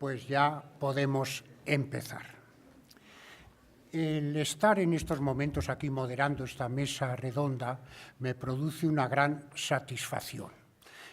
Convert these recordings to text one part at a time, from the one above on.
pues ya podemos empezar. El estar en estos momentos aquí moderando esta mesa redonda me produce una gran satisfacción,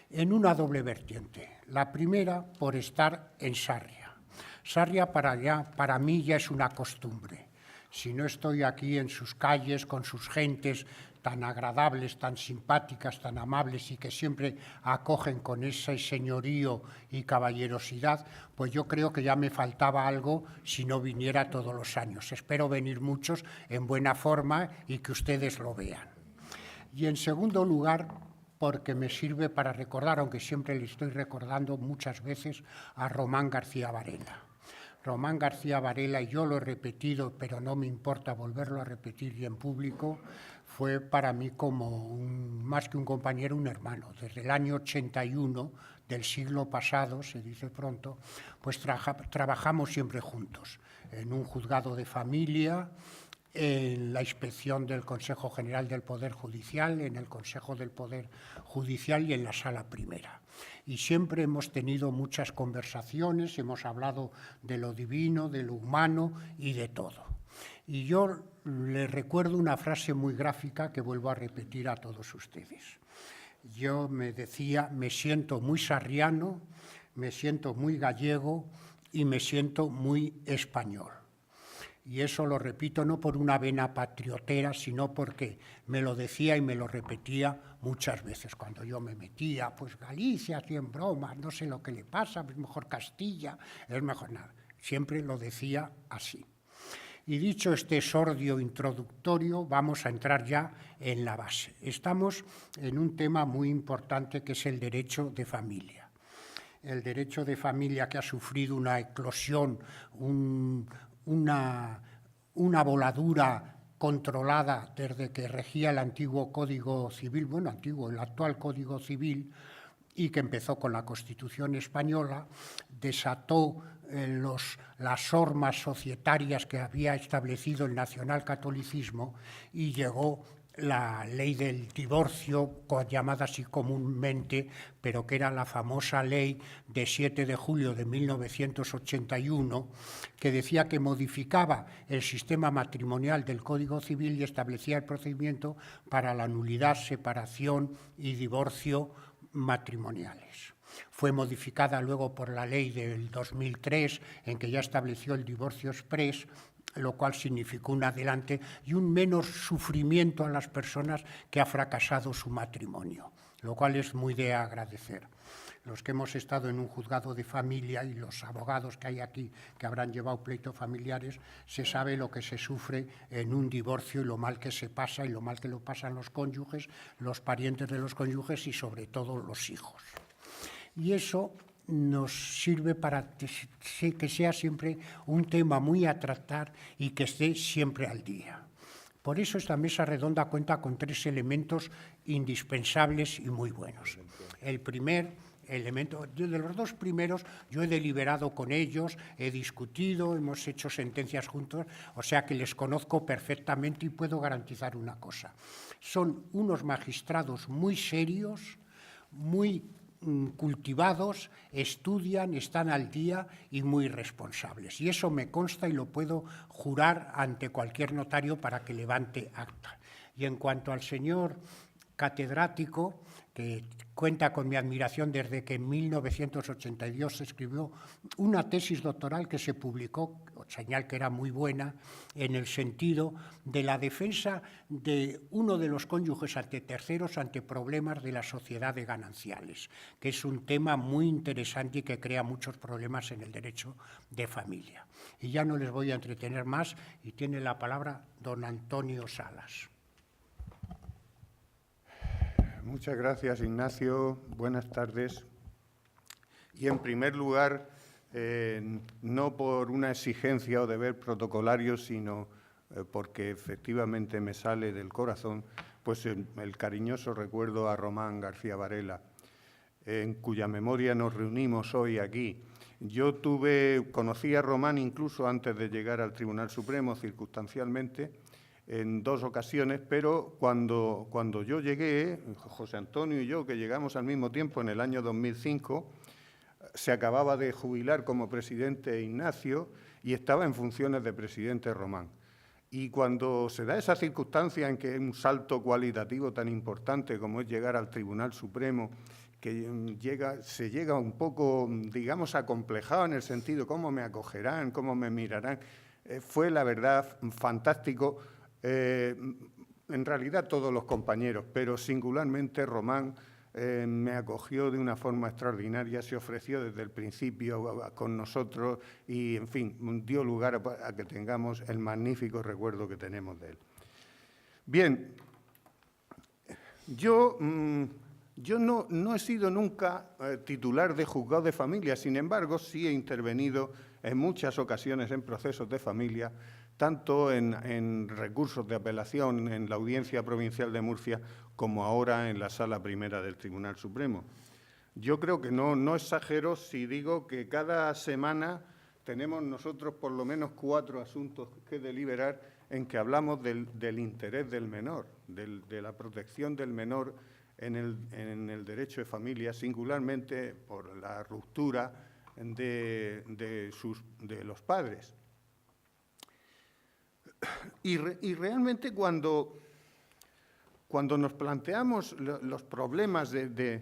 en una doble vertiente. La primera, por estar en Sarria. Sarria para mí ya es una costumbre. Si no estoy aquí en sus calles, con sus gentes tan agradables, tan simpáticas, tan amables y que siempre acogen con ese señorío y caballerosidad, pues yo creo que ya me faltaba algo si no viniera todos los años. Espero venir muchos en buena forma y que ustedes lo vean. Y en segundo lugar, porque me sirve para recordar, aunque siempre le estoy recordando muchas veces, a Román García Varela. Román García Varela, y yo lo he repetido, pero no me importa volverlo a repetir y en público, fue para mí como más que un compañero, un hermano. Desde el año 81 del siglo pasado, se dice pronto, pues trabajamos siempre juntos, en un juzgado de familia, en la inspección del Consejo General del Poder Judicial, en el Consejo del Poder Judicial y en la Sala Primera. Y siempre hemos tenido muchas conversaciones, hemos hablado de lo divino, de lo humano y de todo. Y yo les recuerdo una frase muy gráfica que vuelvo a repetir a todos ustedes. Yo me decía, me siento muy sarriano, me siento muy gallego y me siento muy español. Y eso lo repito no por una vena patriotera, sino porque me lo decía y me lo repetía muchas veces. Cuando yo me metía, pues Galicia, hacían bromas, no sé lo que le pasa, es mejor Castilla, es mejor nada. Siempre lo decía así. Y dicho este exordio introductorio, vamos a entrar ya en la base. Estamos en un tema muy importante que es el derecho de familia. El derecho de familia que ha sufrido una eclosión, una voladura controlada desde que regía el antiguo Código Civil, el actual Código Civil, y que empezó con la Constitución española, desató las hormas societarias que había establecido el nacionalcatolicismo y llegó la ley del divorcio, llamada así comúnmente, pero que era la famosa ley de 7 de julio de 1981, que decía que modificaba el sistema matrimonial del Código Civil y establecía el procedimiento para la nulidad, separación y divorcio matrimoniales. Fue modificada luego por la ley del 2003, en que ya estableció el divorcio exprés, lo cual significó un adelante y un menos sufrimiento a las personas que ha fracasado su matrimonio, lo cual es muy de agradecer. Los que hemos estado en un juzgado de familia y los abogados que hay aquí que habrán llevado pleitos familiares, se sabe lo que se sufre en un divorcio y lo mal que se pasa y lo mal que lo pasan los cónyuges, los parientes de los cónyuges y sobre todo los hijos. Y eso nos sirve para que sea siempre un tema muy a tratar y que esté siempre al día. Por eso esta mesa redonda cuenta con 3 elementos indispensables y muy buenos. El primer elemento, de los 2 primeros, yo he deliberado con ellos, he discutido, hemos hecho sentencias juntos, o sea que les conozco perfectamente y puedo garantizar una cosa. Son unos magistrados muy serios, muy cultivados, estudian, están al día y muy responsables. Y eso me consta y lo puedo jurar ante cualquier notario para que levante acta. Y en cuanto al señor catedrático, que cuenta con mi admiración desde que en 1982 escribió una tesis doctoral que se publicó, señal que era muy buena, en el sentido de la defensa de uno de los cónyuges ante terceros ante problemas de la sociedad de gananciales, que es un tema muy interesante y que crea muchos problemas en el derecho de familia. Y ya no les voy a entretener más y tiene la palabra don Antonio Salas. Muchas gracias, Ignacio. Buenas tardes. Y en primer lugar, no por una exigencia o deber protocolario, sino porque efectivamente me sale del corazón, pues el cariñoso recuerdo a Román García Varela, en cuya memoria nos reunimos hoy aquí. Yo conocí a Román incluso antes de llegar al Tribunal Supremo, circunstancialmente, en 2 ocasiones, pero cuando yo llegué, José Antonio y yo, que llegamos al mismo tiempo en el año 2005, se acababa de jubilar como presidente Ignacio y estaba en funciones de presidente Román. Y cuando se da esa circunstancia en que es un salto cualitativo tan importante como es llegar al Tribunal Supremo, que se llega un poco, digamos, acomplejado en el sentido cómo me acogerán, cómo me mirarán, fue la verdad fantástico. En realidad todos los compañeros, pero singularmente Román me acogió de una forma extraordinaria, se ofreció desde el principio con nosotros y, en fin, dio lugar a que tengamos el magnífico recuerdo que tenemos de él. Bien, yo no he sido nunca titular de juzgado de familia, sin embargo, sí he intervenido en muchas ocasiones en procesos de familia, tanto en recursos de apelación en la Audiencia Provincial de Murcia como ahora en la Sala Primera del Tribunal Supremo. Yo creo que no exagero si digo que cada semana tenemos nosotros por lo menos 4 asuntos que deliberar en que hablamos del interés del menor, de la protección del menor en el derecho de familia, singularmente por la ruptura de los padres. Y realmente cuando nos planteamos los problemas que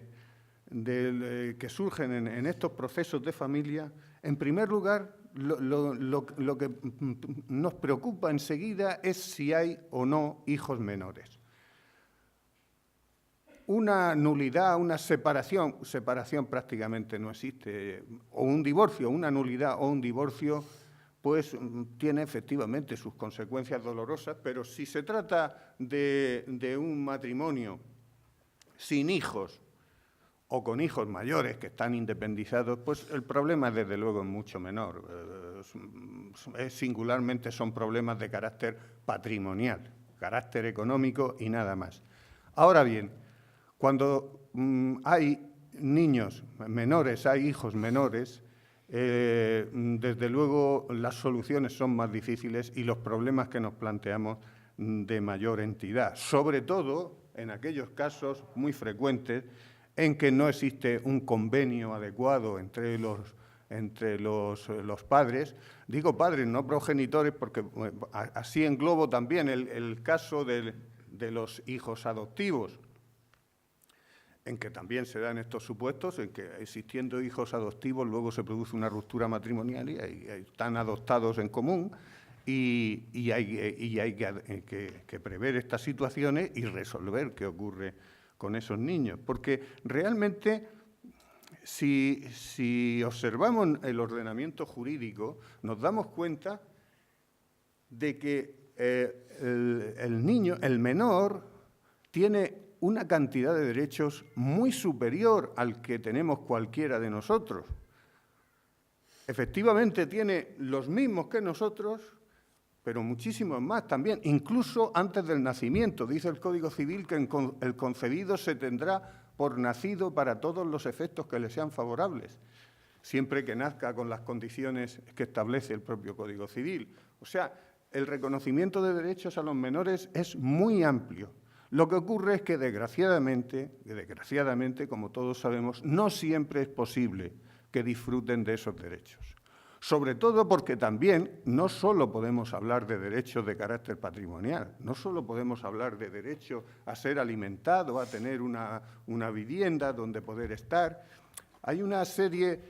surgen en estos procesos de familia, en primer lugar, lo que nos preocupa enseguida es si hay o no hijos menores. Una nulidad, una separación prácticamente no existe, o un divorcio, una nulidad o un divorcio, pues tiene efectivamente sus consecuencias dolorosas, pero si se trata de un matrimonio sin hijos o con hijos mayores que están independizados, pues el problema desde luego es mucho menor. Singularmente son problemas de carácter patrimonial, carácter económico y nada más. Ahora bien, cuando hay niños menores, hay hijos menores, desde luego las soluciones son más difíciles y los problemas que nos planteamos de mayor entidad, sobre todo en aquellos casos muy frecuentes en que no existe un convenio adecuado entre los padres. Digo padres, no progenitores, porque así englobo también el caso de los hijos adoptivos, en que también se dan estos supuestos, en que existiendo hijos adoptivos luego se produce una ruptura matrimonial y están adoptados en común y hay que prever estas situaciones y resolver qué ocurre con esos niños. Porque realmente, si observamos el ordenamiento jurídico, nos damos cuenta de que el niño, el menor, tiene una cantidad de derechos muy superior al que tenemos cualquiera de nosotros. Efectivamente tiene los mismos que nosotros, pero muchísimos más también, incluso antes del nacimiento. Dice el Código Civil que el concebido se tendrá por nacido para todos los efectos que le sean favorables, siempre que nazca con las condiciones que establece el propio Código Civil. O sea, el reconocimiento de derechos a los menores es muy amplio. Lo que ocurre es que, desgraciadamente, como todos sabemos, no siempre es posible que disfruten de esos derechos. Sobre todo porque también no solo podemos hablar de derechos de carácter patrimonial, no solo podemos hablar de derecho a ser alimentado, a tener una vivienda donde poder estar. Hay una serie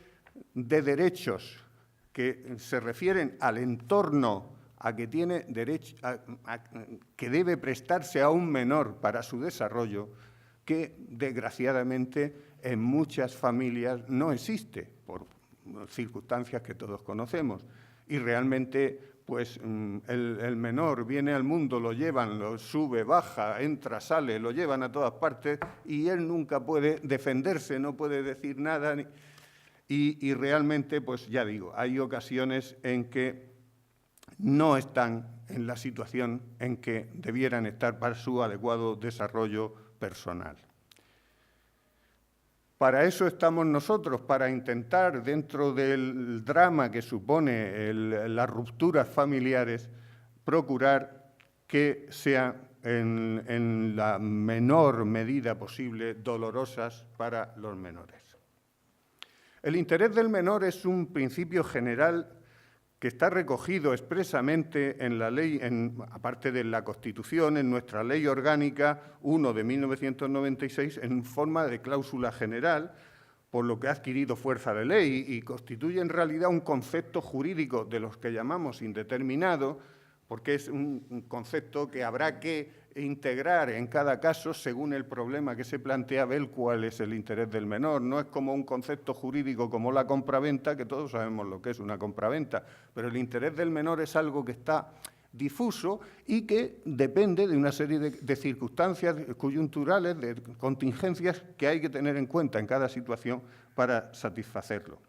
de derechos que se refieren al entorno a que tiene derecho, que debe prestarse a un menor para su desarrollo, que desgraciadamente en muchas familias no existe, por circunstancias que todos conocemos. Y realmente, pues el menor viene al mundo, lo llevan, lo sube, baja, entra, sale, lo llevan a todas partes y él nunca puede defenderse, no puede decir nada. Y realmente, pues ya digo, hay ocasiones en que no están en la situación en que debieran estar para su adecuado desarrollo personal. Para eso estamos nosotros, para intentar, dentro del drama que supone las rupturas familiares, procurar que sean en la menor medida posible dolorosas para los menores. El interés del menor es un principio general que está recogido expresamente en la ley, aparte de la Constitución, en nuestra Ley Orgánica 1 de 1996, en forma de cláusula general, por lo que ha adquirido fuerza de ley y constituye en realidad un concepto jurídico de los que llamamos indeterminado, porque es un concepto que habrá que integrar en cada caso según el problema que se plantea, ver cuál es el interés del menor. No es como un concepto jurídico como la compraventa, que todos sabemos lo que es una compraventa, pero el interés del menor es algo que está difuso y que depende de una serie de circunstancias coyunturales, de contingencias que hay que tener en cuenta en cada situación para satisfacerlo.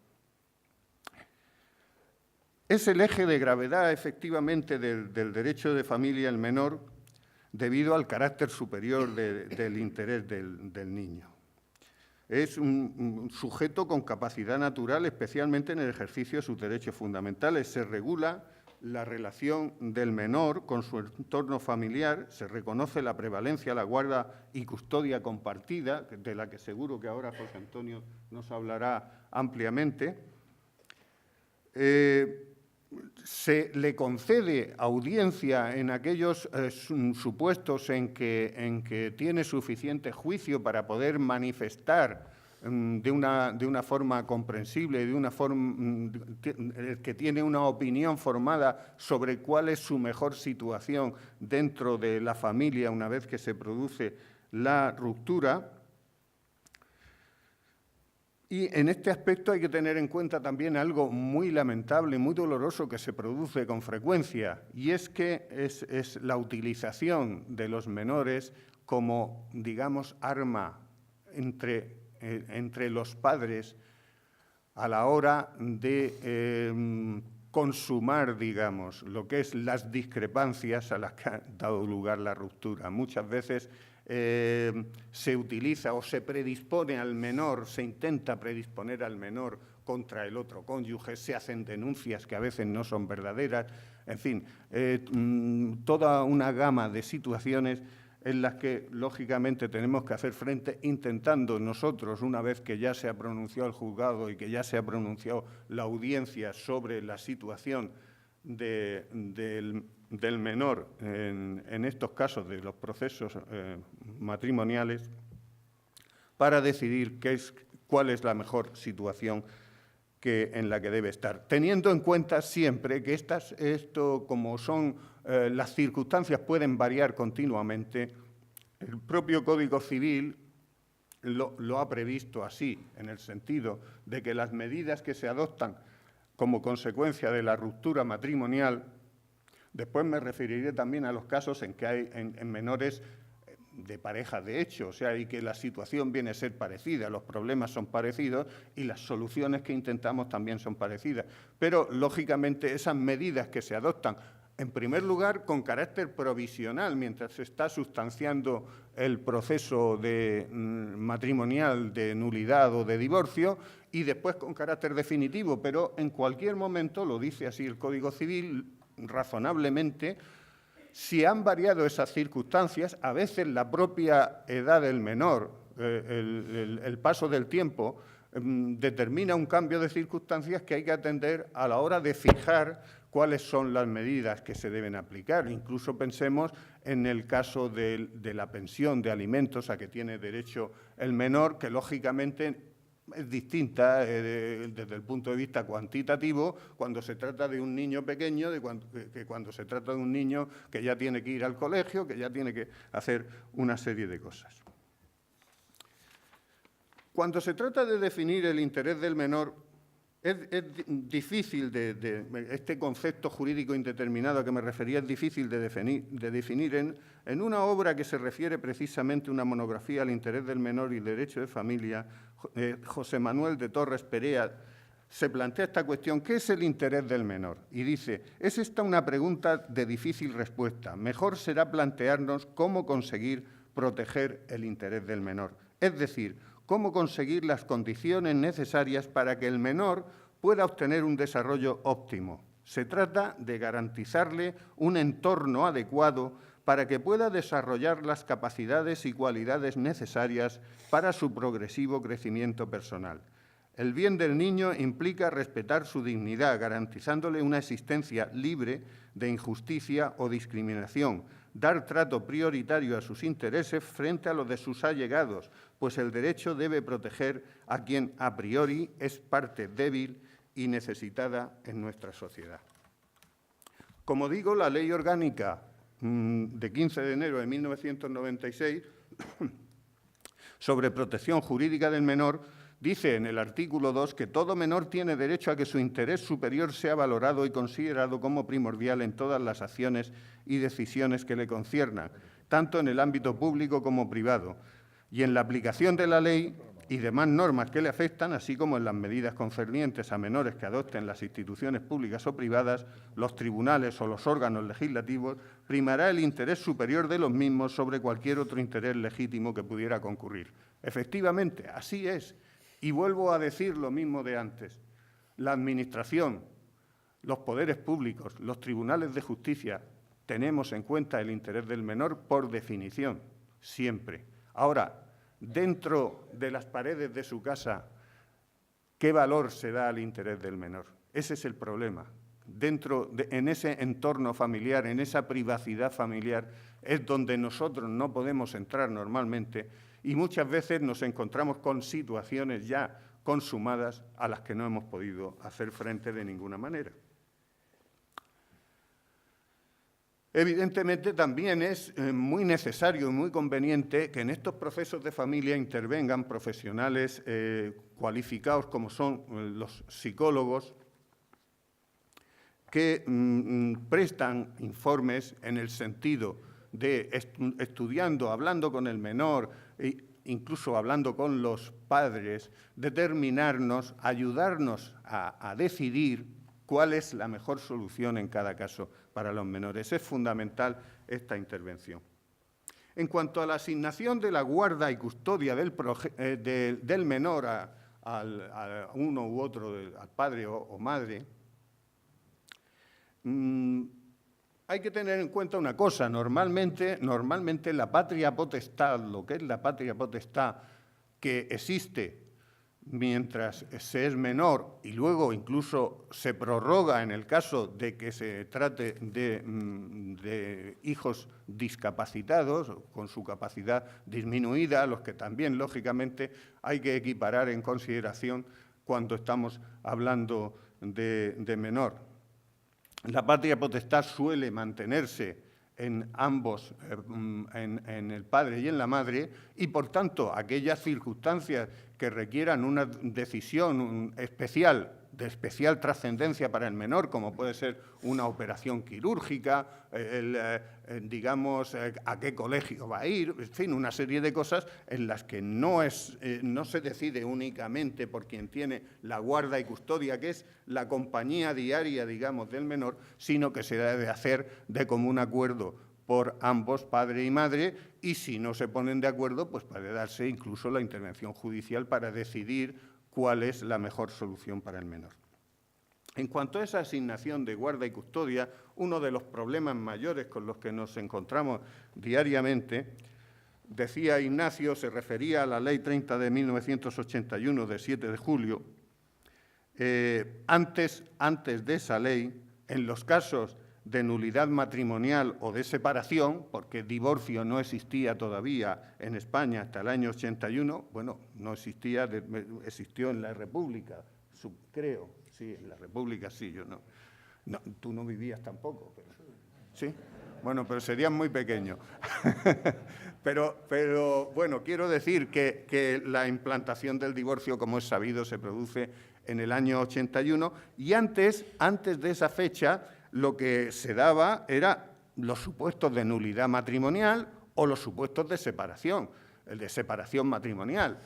Es el eje de gravedad, efectivamente, del derecho de familia el menor, debido al carácter superior del interés del niño. Es un sujeto con capacidad natural, especialmente en el ejercicio de sus derechos fundamentales. Se regula la relación del menor con su entorno familiar, se reconoce la prevalencia, la guarda y custodia compartida, de la que seguro que ahora José Antonio nos hablará ampliamente. Se le concede audiencia en aquellos supuestos en que tiene suficiente juicio para poder manifestar de una forma comprensible, de una forma que tiene una opinión formada sobre cuál es su mejor situación dentro de la familia una vez que se produce la ruptura. Y en este aspecto hay que tener en cuenta también algo muy lamentable, muy doloroso que se produce con frecuencia, y es que es la utilización de los menores como, digamos, arma entre los padres a la hora de consumar, digamos, lo que es las discrepancias a las que ha dado lugar la ruptura. Muchas veces se utiliza o se predispone al menor, se intenta predisponer al menor contra el otro cónyuge, se hacen denuncias que a veces no son verdaderas, en fin, toda una gama de situaciones en las que, lógicamente, tenemos que hacer frente intentando nosotros, una vez que ya se ha pronunciado el juzgado y que ya se ha pronunciado la audiencia sobre la situación del menor en estos casos de los procesos matrimoniales, para decidir cuál es la mejor situación en la que debe estar, teniendo en cuenta siempre que como son las circunstancias pueden variar continuamente. El propio Código Civil lo ha previsto así, en el sentido de que las medidas que se adoptan como consecuencia de la ruptura matrimonial, después me referiré también a los casos en que hay en menores de pareja de hecho, o sea, y que la situación viene a ser parecida, los problemas son parecidos y las soluciones que intentamos también son parecidas. Pero, lógicamente, esas medidas que se adoptan, en primer lugar, con carácter provisional, mientras se está sustanciando el proceso matrimonial de nulidad o de divorcio, y después con carácter definitivo, pero en cualquier momento, lo dice así el Código Civil, razonablemente, si han variado esas circunstancias, a veces la propia edad del menor, el paso del tiempo, determina un cambio de circunstancias que hay que atender a la hora de fijar cuáles son las medidas que se deben aplicar. Incluso pensemos en el caso de la pensión de alimentos a que tiene derecho el menor, que lógicamente es distinta desde el punto de vista cuantitativo cuando se trata de un niño pequeño que cuando se trata de un niño que ya tiene que ir al colegio, que ya tiene que hacer una serie de cosas. Cuando se trata de definir el interés del menor, es difícil este concepto jurídico indeterminado a que me refería, es difícil de definir en una obra que se refiere precisamente a una monografía al interés del menor y derecho de familia. José Manuel de Torres Perea se plantea esta cuestión: ¿qué es el interés del menor? Y dice: es esta una pregunta de difícil respuesta. Mejor será plantearnos cómo conseguir proteger el interés del menor. Es decir, cómo conseguir las condiciones necesarias para que el menor pueda obtener un desarrollo óptimo. Se trata de garantizarle un entorno adecuado para que pueda desarrollar las capacidades y cualidades necesarias para su progresivo crecimiento personal. El bien del niño implica respetar su dignidad, garantizándole una existencia libre de injusticia o discriminación, dar trato prioritario a sus intereses frente a los de sus allegados, pues el derecho debe proteger a quien a priori es parte débil y necesitada en nuestra sociedad. Como digo, la Ley Orgánica de 15 de enero de 1996 sobre protección jurídica del menor dice en el artículo 2 que todo menor tiene derecho a que su interés superior sea valorado y considerado como primordial en todas las acciones y decisiones que le conciernan, tanto en el ámbito público como privado, y en la aplicación de la ley y demás normas que le afectan, así como en las medidas concernientes a menores que adopten las instituciones públicas o privadas, los tribunales o los órganos legislativos, primará el interés superior de los mismos sobre cualquier otro interés legítimo que pudiera concurrir. Efectivamente, así es. Y vuelvo a decir lo mismo de antes. La Administración, los poderes públicos, los tribunales de justicia, tenemos en cuenta el interés del menor por definición, siempre. Ahora, dentro de las paredes de su casa, ¿qué valor se da al interés del menor? Ese es el problema. En ese entorno familiar, en esa privacidad familiar, es donde nosotros no podemos entrar normalmente y muchas veces nos encontramos con situaciones ya consumadas a las que no hemos podido hacer frente de ninguna manera. Evidentemente, también es muy necesario y muy conveniente que en estos procesos de familia intervengan profesionales cualificados como son los psicólogos, que prestan informes en el sentido de estudiando, hablando con el menor, incluso hablando con los padres, determinarnos, ayudarnos a decidir cuál es la mejor solución en cada caso para los menores. Es fundamental esta intervención. En cuanto a la asignación de la guarda y custodia del menor a uno u otro, al padre o madre, hay que tener en cuenta una cosa. Normalmente la patria potestad, lo que es la patria potestad que existe mientras se es menor y luego incluso se prorroga en el caso de que se trate de hijos discapacitados, con su capacidad disminuida, a los que también, lógicamente, hay que equiparar en consideración cuando estamos hablando de menor. La patria potestad suele mantenerse en ambos, en el padre y en la madre, y por tanto aquellas circunstancias que requieran una decisión especial, de especial trascendencia para el menor, como puede ser una operación quirúrgica, digamos, a qué colegio va a ir, en fin, una serie de cosas en las que no se decide únicamente por quien tiene la guarda y custodia, que es la compañía diaria, digamos, del menor, sino que se debe hacer de común acuerdo por ambos, padre y madre, y si no se ponen de acuerdo, pues puede darse incluso la intervención judicial para decidir cuál es la mejor solución para el menor. En cuanto a esa asignación de guarda y custodia, uno de los problemas mayores con los que nos encontramos diariamente, decía Ignacio, se refería a la Ley 30 de 1981, de 7 de julio. Antes de esa ley, en los casos de nulidad matrimonial o de separación, porque divorcio no existía todavía en España hasta el año 81, bueno, no existía, existió en la República, creo, sí, en la República sí, yo no. Tú no vivías tampoco, pero, ¿sí? Bueno, pero serías muy pequeño. pero bueno, quiero decir que la implantación del divorcio, como es sabido, se produce en el año 81 y antes de esa fecha, lo que se daba era los supuestos de nulidad matrimonial o los supuestos de separación, el de separación matrimonial.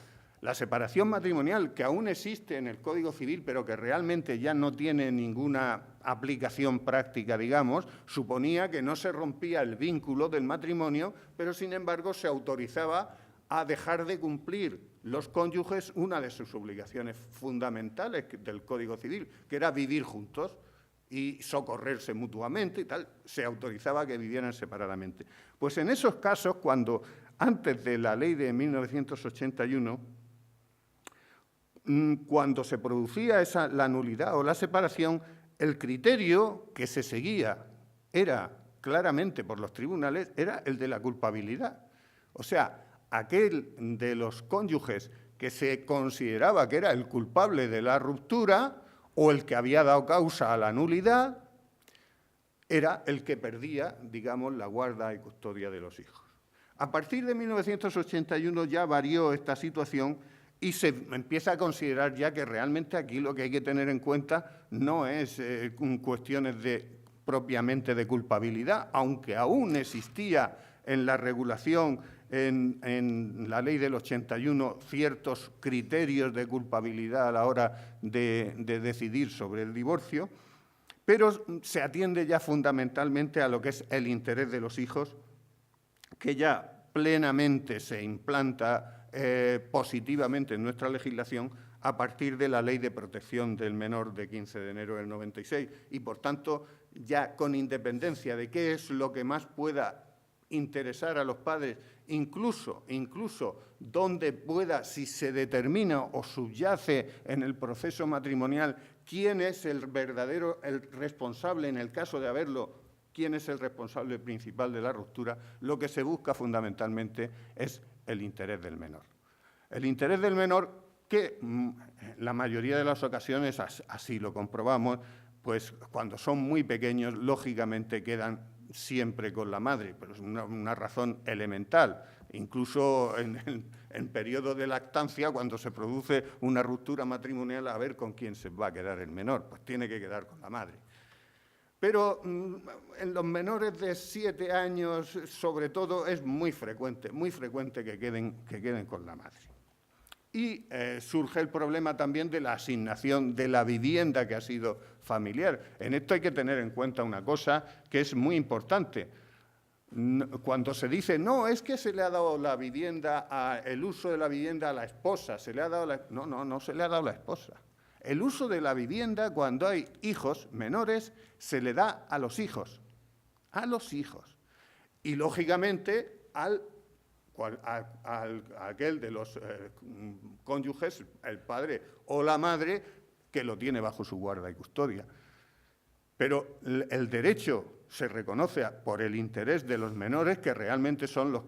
La separación matrimonial, que aún existe en el Código Civil, pero que realmente ya no tiene ninguna aplicación práctica, digamos, suponía que no se rompía el vínculo del matrimonio, pero sin embargo se autorizaba a dejar de cumplir los cónyuges una de sus obligaciones fundamentales del Código Civil, que era vivir juntos y socorrerse mutuamente y tal, se autorizaba que vivieran separadamente. Pues en esos casos, cuando antes de la ley de 1981, cuando se producía la nulidad o la separación, el criterio que se seguía era claramente por los tribunales, era el de la culpabilidad. O sea, aquel de los cónyuges que se consideraba que era el culpable de la ruptura o el que había dado causa a la nulidad, era el que perdía, digamos, la guarda y custodia de los hijos. A partir de 1981 ya varió esta situación y se empieza a considerar ya que realmente aquí lo que hay que tener en cuenta no es cuestiones propiamente de culpabilidad, aunque aún existía en la regulación, en la ley del 81, ciertos criterios de culpabilidad a la hora de decidir sobre el divorcio, pero se atiende ya fundamentalmente a lo que es el interés de los hijos, que ya plenamente se implanta positivamente en nuestra legislación a partir de la Ley de Protección del Menor de 15 de enero del 96 y, por tanto, ya con independencia de qué es lo que más pueda interesar a los padres, incluso donde pueda, si se determina o subyace en el proceso matrimonial, quién es el responsable en el caso de haberlo, quién es el responsable principal de la ruptura, lo que se busca fundamentalmente es el interés del menor. El interés del menor que la mayoría de las ocasiones, así lo comprobamos, pues cuando son muy pequeños, lógicamente quedan siempre con la madre, pero es una razón elemental. Incluso en periodo de lactancia, cuando se produce una ruptura matrimonial, a ver con quién se va a quedar el menor, pues tiene que quedar con la madre. Pero en los menores de 7 años, sobre todo, es muy frecuente que queden con la madre. Y surge el problema también de la asignación de la vivienda que ha sido familiar. En esto hay que tener en cuenta una cosa que es muy importante. Cuando se dice, no, es que se le ha dado la vivienda, el uso de la vivienda a la esposa, se le ha dado no se le ha dado a la esposa. El uso de la vivienda, cuando hay hijos menores, se le da a los hijos. A los hijos. Y, lógicamente, a aquel de los cónyuges, el padre o la madre, que lo tiene bajo su guarda y custodia. Pero el derecho se reconoce por el interés de los menores, que realmente son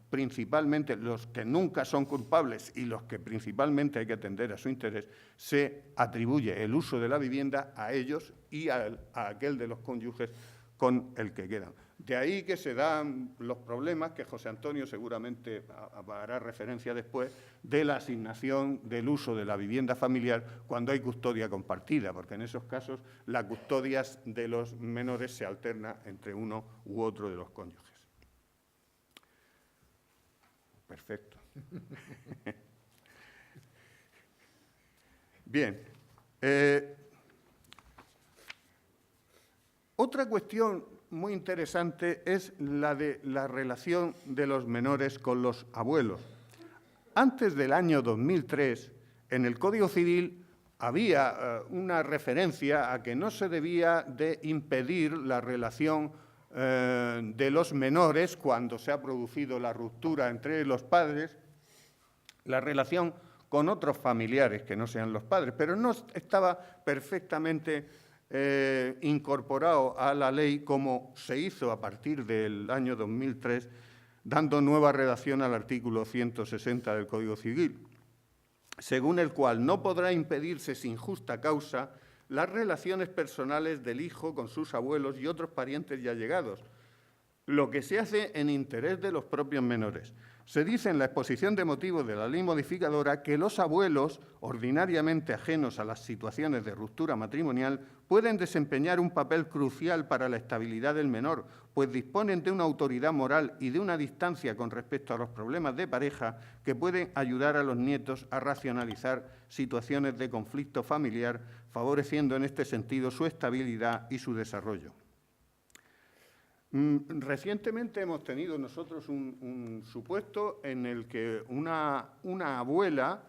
principalmente los que nunca son culpables y los que principalmente hay que atender a su interés, se atribuye el uso de la vivienda a ellos y a aquel de los cónyuges con el que quedan. De ahí que se dan los problemas, que José Antonio seguramente hará referencia después, de la asignación del uso de la vivienda familiar cuando hay custodia compartida, porque en esos casos la custodia de los menores se alterna entre uno u otro de los cónyuges. Perfecto. Bien. Otra cuestión muy interesante es la de la relación de los menores con los abuelos. Antes del año 2003, en el Código Civil había una referencia a que no se debía de impedir la relación de los menores cuando se ha producido la ruptura entre los padres, la relación con otros familiares que no sean los padres, pero no estaba perfectamente incorporado a la ley como se hizo a partir del año 2003, dando nueva redacción al artículo 160 del Código Civil, según el cual no podrá impedirse sin justa causa las relaciones personales del hijo con sus abuelos y otros parientes y allegados, lo que se hace en interés de los propios menores. Se dice en la exposición de motivos de la ley modificadora que los abuelos, ordinariamente ajenos a las situaciones de ruptura matrimonial, pueden desempeñar un papel crucial para la estabilidad del menor, pues disponen de una autoridad moral y de una distancia con respecto a los problemas de pareja que pueden ayudar a los nietos a racionalizar situaciones de conflicto familiar, favoreciendo en este sentido su estabilidad y su desarrollo. Recientemente hemos tenido nosotros un supuesto en el que una abuela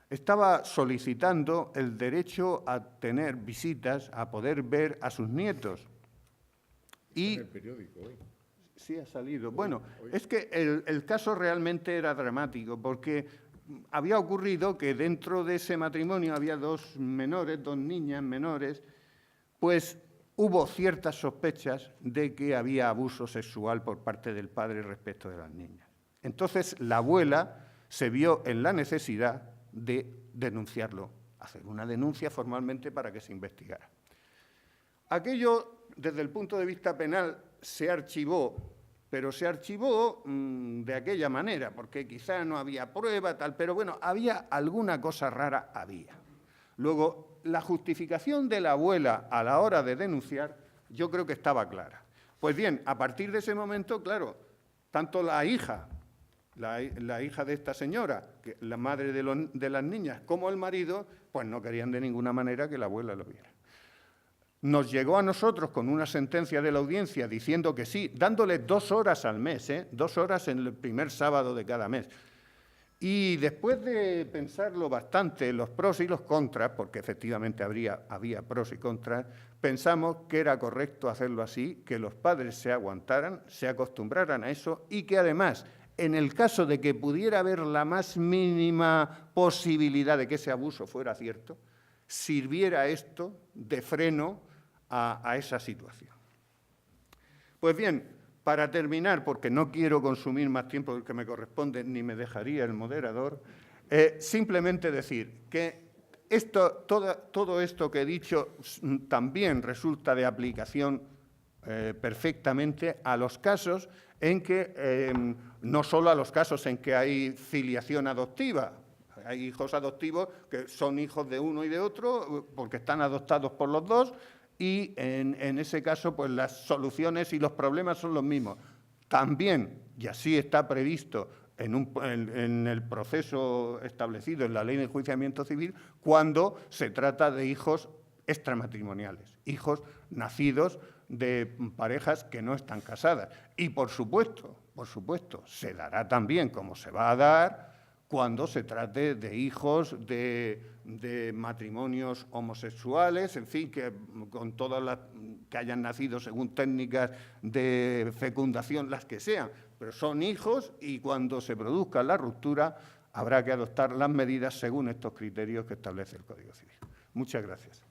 estaba solicitando el derecho a tener visitas, a poder ver a sus nietos. Y en el periódico hoy. Sí, ha salido. Bueno, es que el caso realmente era dramático porque había ocurrido que dentro de ese matrimonio había dos niñas menores, pues hubo ciertas sospechas de que había abuso sexual por parte del padre respecto de las niñas. Entonces, la abuela se vio en la necesidad de denunciarlo, hacer una denuncia formalmente para que se investigara. Aquello, desde el punto de vista penal, se archivó, pero se archivó de aquella manera, porque quizá no había prueba, tal, pero bueno, había alguna cosa rara, había. Luego, la justificación de la abuela a la hora de denunciar, yo creo que estaba clara. Pues bien, a partir de ese momento, claro, tanto la hija de esta señora, la madre de las niñas, como el marido, pues no querían de ninguna manera que la abuela lo viera. Nos llegó a nosotros con una sentencia de la audiencia diciendo que sí, dándole 2 horas al mes, 2 horas en el primer sábado de cada mes. Y después de pensarlo bastante, los pros y los contras, porque efectivamente había pros y contras, pensamos que era correcto hacerlo así, que los padres se aguantaran, se acostumbraran a eso y que además, en el caso de que pudiera haber la más mínima posibilidad de que ese abuso fuera cierto, sirviera esto de freno a esa situación. Pues bien, para terminar, porque no quiero consumir más tiempo del que me corresponde, ni me dejaría el moderador, simplemente decir que todo esto que he dicho también resulta de aplicación perfectamente a los casos en que, no solo a los casos en que hay filiación adoptiva. Hay hijos adoptivos que son hijos de uno y de otro porque están adoptados por los dos y en ese caso pues las soluciones y los problemas son los mismos. También, y así está previsto en el proceso establecido en la Ley de Enjuiciamiento Civil, cuando se trata de hijos extramatrimoniales, hijos nacidos de parejas que no están casadas. Y por supuesto, se dará también, como se va a dar, cuando se trate de hijos de matrimonios homosexuales, en fin, que con todas las que hayan nacido según técnicas de fecundación, las que sean, pero son hijos y cuando se produzca la ruptura habrá que adoptar las medidas según estos criterios que establece el Código Civil. Muchas gracias.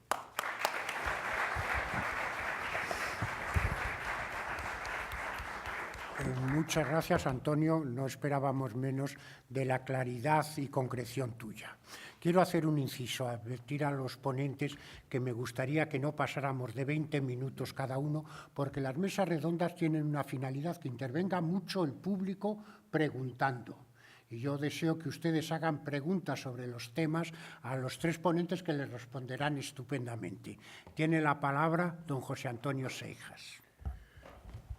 Muchas gracias, Antonio. No esperábamos menos de la claridad y concreción tuya. Quiero hacer un inciso, advertir a los ponentes que me gustaría que no pasáramos de 20 minutos cada uno, porque las mesas redondas tienen una finalidad, que intervenga mucho el público preguntando. Y yo deseo que ustedes hagan preguntas sobre los temas a los 3 ponentes que les responderán estupendamente. Tiene la palabra don José Antonio Seijas.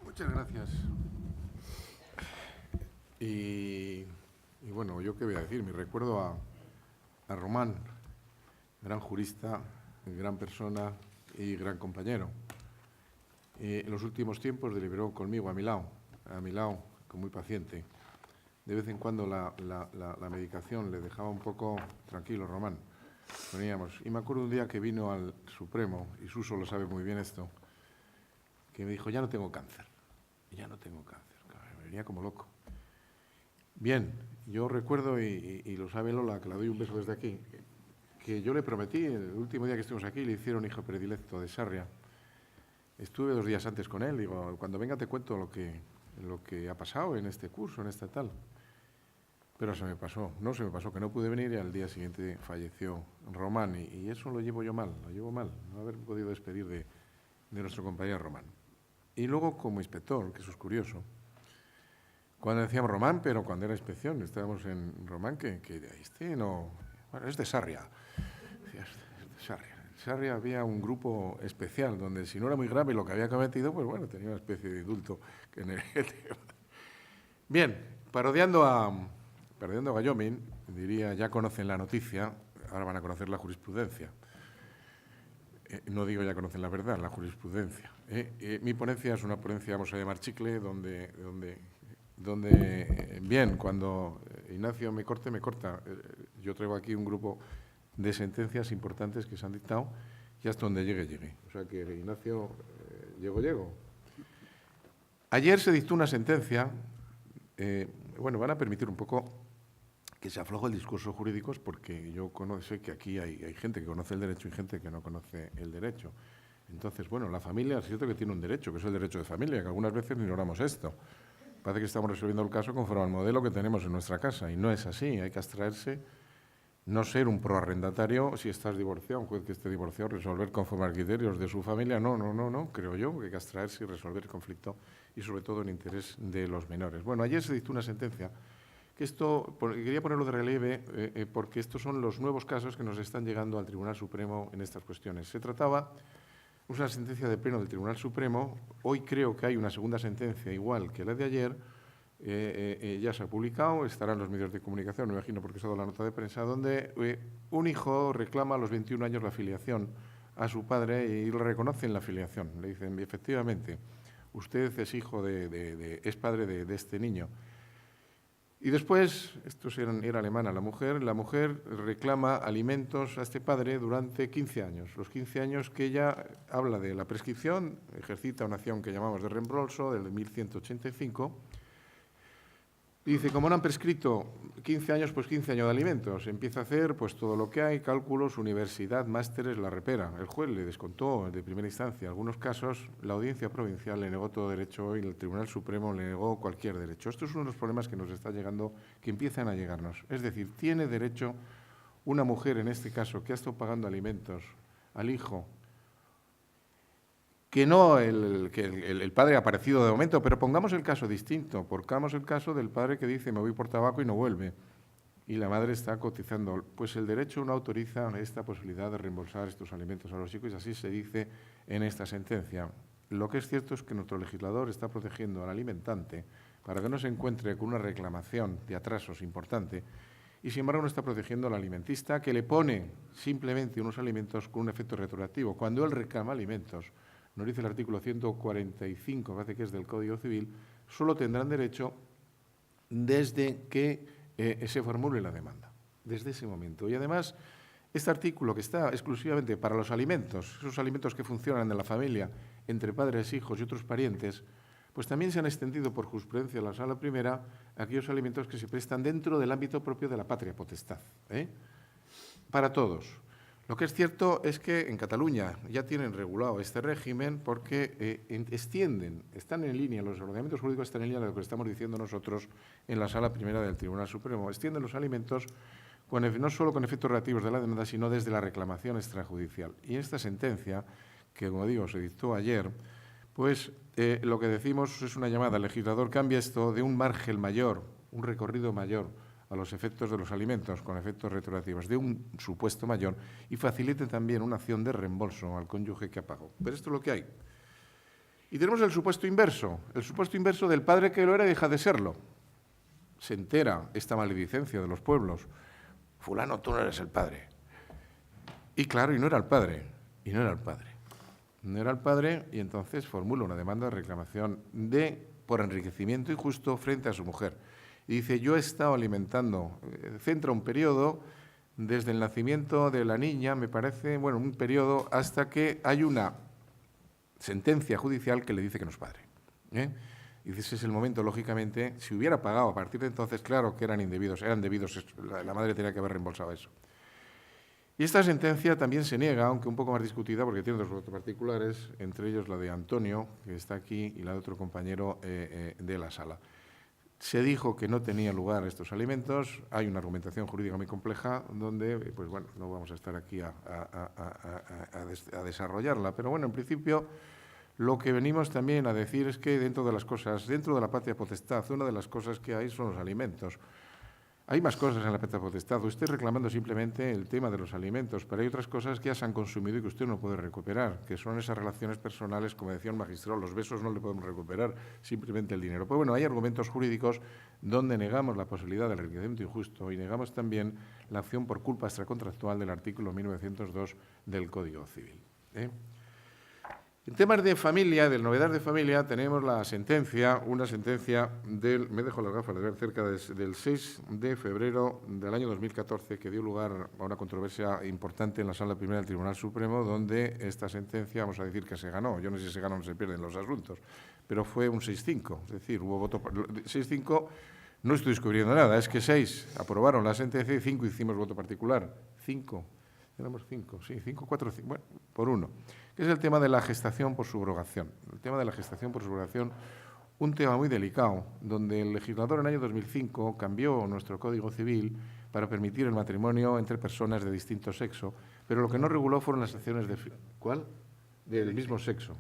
Muchas gracias. Y bueno, ¿yo qué voy a decir? Me recuerdo a Román, gran jurista, gran persona y gran compañero. En los últimos tiempos deliberó conmigo a mi lado, como muy paciente. De vez en cuando la medicación le dejaba un poco tranquilo, Román. Poníamos. Y me acuerdo un día que vino al Supremo, y Suso lo sabe muy bien esto, que me dijo, ya no tengo cáncer. Ya no tengo cáncer. Me venía como loco. Bien, yo recuerdo, y lo sabe Lola, que le doy un beso desde aquí, que yo le prometí, el último día que estuvimos aquí, le hicieron hijo predilecto de Sarria. Estuve 2 días antes con él, digo, cuando venga te cuento lo que ha pasado en este curso, en esta tal. Pero se me pasó, que no pude venir y al día siguiente falleció Román, y eso lo llevo mal, no haber podido despedir de nuestro compañero Román. Y luego como inspector, que eso es curioso, cuando decíamos Román, pero cuando era inspección, estábamos en Román, que este no... Bueno, es de Sarria. Es de Sarria. En Sarria había un grupo especial, donde si no era muy grave lo que había cometido, pues bueno, tenía una especie de indulto. Bien, parodiando a Wyoming, diría, ya conocen la noticia, ahora van a conocer la jurisprudencia. No digo ya conocen la verdad, la jurisprudencia. Mi ponencia es una ponencia, vamos a llamar chicle, donde bien, cuando Ignacio me corta. Yo traigo aquí un grupo de sentencias importantes que se han dictado y hasta donde llegue. O sea que Ignacio, llego. Ayer se dictó una sentencia, van a permitir un poco que se afloja el discurso jurídico es porque yo sé que aquí hay gente que conoce el derecho y gente que no conoce el derecho. Entonces, bueno, la familia es cierto que tiene un derecho, que es el derecho de familia, que algunas veces ignoramos esto. Parece que estamos resolviendo el caso conforme al modelo que tenemos en nuestra casa, y no es así. Hay que abstraerse, no ser un proarrendatario si estás divorciado, un juez que esté divorciado, resolver conforme a criterios de su familia. No, creo yo, que hay que abstraerse y resolver el conflicto, y sobre todo en interés de los menores. Bueno, ayer se dictó una sentencia, que esto, quería ponerlo de relieve, porque estos son los nuevos casos que nos están llegando al Tribunal Supremo en estas cuestiones. Se trataba una sentencia de pleno del Tribunal Supremo. Hoy creo que hay una segunda sentencia igual que la de ayer. Ya se ha publicado, estará en los medios de comunicación, me imagino porque se ha dado la nota de prensa, donde un hijo reclama a los 21 años la filiación a su padre y le reconocen la filiación. Le dicen, efectivamente, usted es hijo es padre de este niño. Y después, esto era alemana la mujer reclama alimentos a este padre durante 15 años. Los 15 años que ella habla de la prescripción, ejercita una acción que llamamos de reembolso del 1185. Y dice, como no han prescrito 15 años, pues 15 años de alimentos. Empieza a hacer pues todo lo que hay, cálculos, universidad, másteres, la repera. El juez le descontó de primera instancia. En algunos casos, la Audiencia Provincial le negó todo derecho y el Tribunal Supremo le negó cualquier derecho. Esto es uno de los problemas que nos está llegando, que empiezan a llegarnos. Es decir, tiene derecho una mujer, en este caso, que ha estado pagando alimentos al hijo, que no el padre ha aparecido de momento, pero pongamos el caso distinto, pongamos el caso del padre que dice me voy por tabaco y no vuelve, y la madre está cotizando. Pues el derecho no autoriza esta posibilidad de reembolsar estos alimentos a los chicos, y así se dice en esta sentencia. Lo que es cierto es que nuestro legislador está protegiendo al alimentante para que no se encuentre con una reclamación de atrasos importante, y sin embargo no está protegiendo al alimentista, que le pone simplemente unos alimentos con un efecto retroactivo. Cuando él reclama alimentos, nos dice el artículo 145, parece que es del Código Civil, solo tendrán derecho desde que se formule la demanda, desde ese momento. Y además, este artículo que está exclusivamente para los alimentos, esos alimentos que funcionan en la familia, entre padres, hijos y otros parientes, pues también se han extendido por jurisprudencia en la Sala Primera a aquellos alimentos que se prestan dentro del ámbito propio de la patria potestad, para todos. Lo que es cierto es que en Cataluña ya tienen regulado este régimen porque están en línea, los ordenamientos jurídicos están en línea de lo que estamos diciendo nosotros en la Sala Primera del Tribunal Supremo. Extienden los alimentos no solo con efectos reactivos de la demanda, sino desde la reclamación extrajudicial. Y esta sentencia, que como digo se dictó ayer, pues lo que decimos es una llamada al legislador, cambia esto de un margen mayor, un recorrido mayor a los efectos de los alimentos con efectos retroactivos, de un supuesto mayor, y facilite también una acción de reembolso al cónyuge que ha pagado. Pero esto es lo que hay. Y tenemos el supuesto inverso del padre que lo era y deja de serlo. Se entera esta maledicencia de los pueblos. Fulano, tú no eres el padre. Y claro, y no era el padre. No era el padre, y entonces formula una demanda de reclamación por enriquecimiento injusto frente a su mujer. Y dice, yo he estado alimentando, centra un periodo desde el nacimiento de la niña, me parece, un periodo hasta que hay una sentencia judicial que le dice que no es padre. Y ese es el momento, lógicamente, si hubiera pagado a partir de entonces, claro que eran debidos, la madre tenía que haber reembolsado eso. Y esta sentencia también se niega, aunque un poco más discutida, porque tiene dos votos particulares, entre ellos la de Antonio, que está aquí, y la de otro compañero de la sala. Se dijo que no tenía lugar estos alimentos. Hay una argumentación jurídica muy compleja donde, no vamos a estar aquí a desarrollarla. Pero en principio, lo que venimos también a decir es que dentro de la patria potestad, una de las cosas que hay son los alimentos. Hay más cosas en la patria potestad. Usted reclamando simplemente el tema de los alimentos, pero hay otras cosas que ya se han consumido y que usted no puede recuperar, que son esas relaciones personales, como decía un magistrado, los besos no le podemos recuperar, simplemente el dinero. Pues hay argumentos jurídicos donde negamos la posibilidad del enriquecimiento injusto y negamos también la acción por culpa extracontractual del artículo 1902 del Código Civil. En temas de familia, de novedades de familia, tenemos una sentencia me dejo las gafas de ver, cerca del 6 de febrero del año 2014, que dio lugar a una controversia importante en la Sala Primera del Tribunal Supremo, donde esta sentencia, vamos a decir que se ganó. Yo no sé si se gana o no se pierden los asuntos, pero fue un 6-5, es decir, hubo voto 6-5, No estoy descubriendo nada, es que 6 aprobaron la sentencia y 5 hicimos voto particular. 5, éramos 5, sí, 5, 4, 5, bueno, por 1, que es el tema de la gestación por subrogación. El tema de la gestación por subrogación, un tema muy delicado, donde el legislador en el año 2005 cambió nuestro Código Civil para permitir el matrimonio entre personas de distinto sexo, pero lo que no reguló fueron las acciones de... ¿Cuál? Del mismo sexo,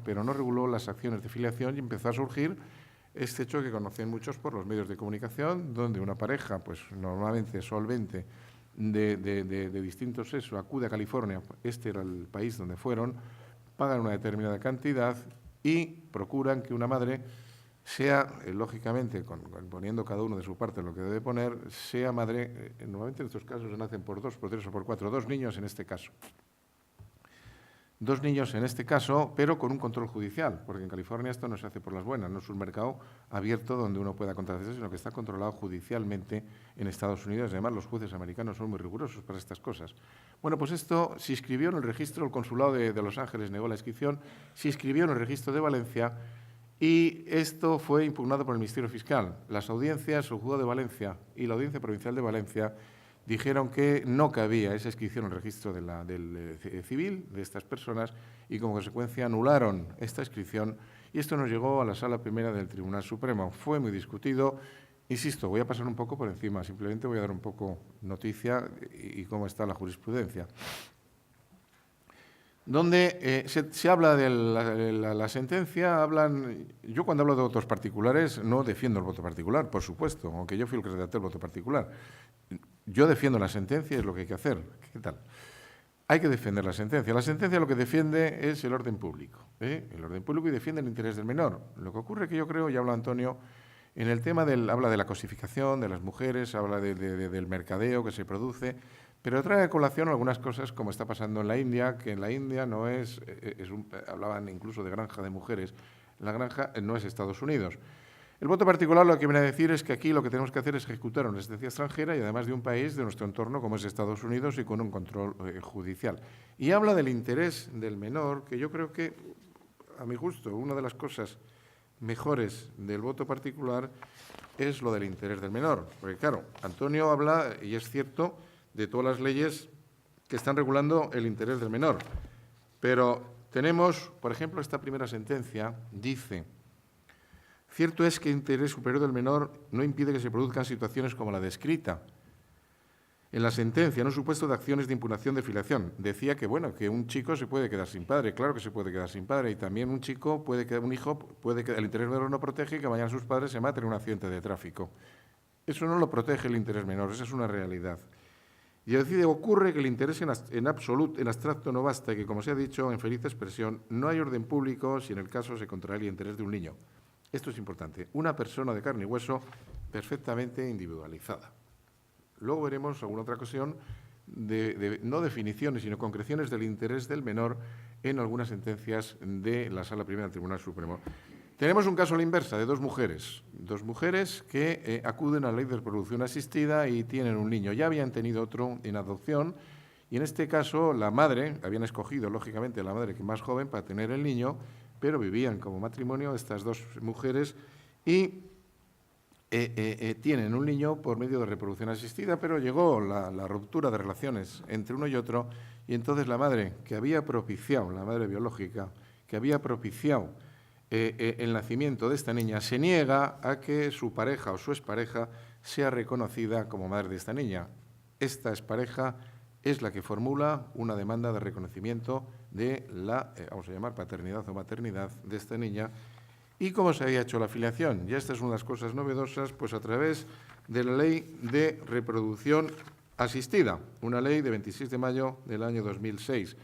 pero no reguló las acciones de filiación y empezó a surgir este hecho que conocen muchos por los medios de comunicación, donde una pareja, pues normalmente solvente, de distinto sexo, acude a California, este era el país donde fueron, pagan una determinada cantidad y procuran que una madre sea, lógicamente, poniendo cada uno de su parte lo que debe poner, sea madre, normalmente en estos casos se nacen por 2, por 3 o por 4, 2 niños en este caso. 2 niños en este caso, pero con un control judicial, porque en California esto no se hace por las buenas, no es un mercado abierto donde uno pueda contratarse, sino que está controlado judicialmente en Estados Unidos. Además, los jueces americanos son muy rigurosos para estas cosas. Bueno, pues esto se inscribió en el registro, el consulado de Los Ángeles negó la inscripción, se inscribió en el registro de Valencia y esto fue impugnado por el Ministerio Fiscal. Las audiencias, el juzgado de Valencia y la Audiencia Provincial de Valencia dijeron que no cabía esa inscripción en el registro del civil de estas personas y, como consecuencia, anularon esta inscripción y esto nos llegó a la Sala Primera del Tribunal Supremo. Fue muy discutido. Insisto, voy a pasar un poco por encima, simplemente voy a dar un poco noticia y cómo está la jurisprudencia. Donde se habla de la sentencia, yo cuando hablo de votos particulares no defiendo el voto particular, por supuesto, aunque yo fui el que redacté el voto particular. Yo defiendo la sentencia, es lo que hay que hacer. ¿Qué tal? Hay que defender la sentencia. La sentencia lo que defiende es el orden público. El orden público y defiende el interés del menor. Lo que ocurre que yo creo, y habla Antonio, en el tema habla de la cosificación de las mujeres, habla del mercadeo que se produce, pero trae a colación algunas cosas como está pasando en la India, que en la India no hablaban incluso de granja de mujeres, la granja no es Estados Unidos. El voto particular lo que viene a decir es que aquí lo que tenemos que hacer es ejecutar una sentencia extranjera y además de un país de nuestro entorno como es Estados Unidos y con un control judicial. Y habla del interés del menor, que yo creo que, a mi gusto, una de las cosas mejores del voto particular es lo del interés del menor. Porque, claro, Antonio habla, y es cierto, de todas las leyes que están regulando el interés del menor. Pero tenemos, por ejemplo, esta primera sentencia dice: cierto es que el interés superior del menor no impide que se produzcan situaciones como la descrita en la sentencia, en un supuesto de acciones de impugnación de filiación. Decía que, bueno, que un chico se puede quedar sin padre, claro que se puede quedar sin padre, y también un chico un hijo puede quedar, el interés menor no protege que mañana sus padres se maten en un accidente de tráfico. Eso no lo protege el interés menor, esa es una realidad. Y decide, ocurre que el interés en absoluto, en abstracto no basta y que, como se ha dicho en feliz expresión, no hay orden público si en el caso se contrae el interés de un niño. Esto es importante. Una persona de carne y hueso perfectamente individualizada. Luego veremos alguna otra ocasión no definiciones, sino concreciones del interés del menor en algunas sentencias de la Sala Primera del Tribunal Supremo. Tenemos un caso a la inversa de dos mujeres que acuden a la ley de reproducción asistida y tienen un niño. Ya habían tenido otro en adopción y en este caso la madre, habían escogido lógicamente la madre que más joven para tener el niño, pero vivían como matrimonio estas dos mujeres y tienen un niño por medio de reproducción asistida, pero llegó la ruptura de relaciones entre uno y otro y entonces la madre que había propiciado, la madre biológica, que había propiciado el nacimiento de esta niña, se niega a que su pareja o su expareja sea reconocida como madre de esta niña. Esta expareja es la que formula una demanda de reconocimiento de la, vamos a llamar, paternidad o maternidad de esta niña. ¿Y cómo se había hecho la filiación? Ya estas son las cosas novedosas, pues a través de la Ley de Reproducción Asistida, una ley de 26 de mayo del año 2006,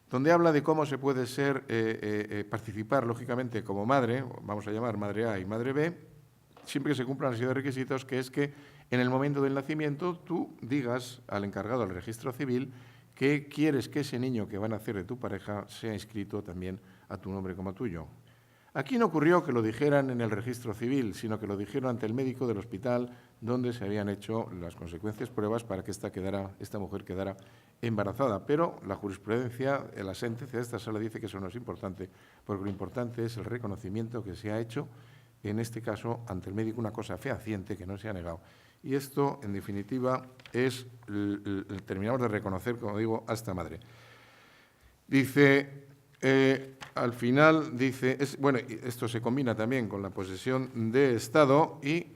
donde habla de cómo se puede participar, lógicamente, como madre, vamos a llamar madre A y madre B, siempre que se cumplan una serie de requisitos, que es que en el momento del nacimiento tú digas al encargado del registro civil que quieres que ese niño que va a nacer de tu pareja sea inscrito también a tu nombre como tuyo. Aquí no ocurrió que lo dijeran en el registro civil, sino que lo dijeron ante el médico del hospital donde se habían hecho las consecuencias pruebas para que esta mujer quedara embarazada. Pero la jurisprudencia, la sentencia de esta sala dice que eso no es importante, porque lo importante es el reconocimiento que se ha hecho en este caso, ante el médico, una cosa fehaciente que no se ha negado. Y esto, en definitiva, es, terminamos de reconocer, como digo, a esta madre. Dice, al final, dice, bueno, esto se combina también con la posesión de Estado y,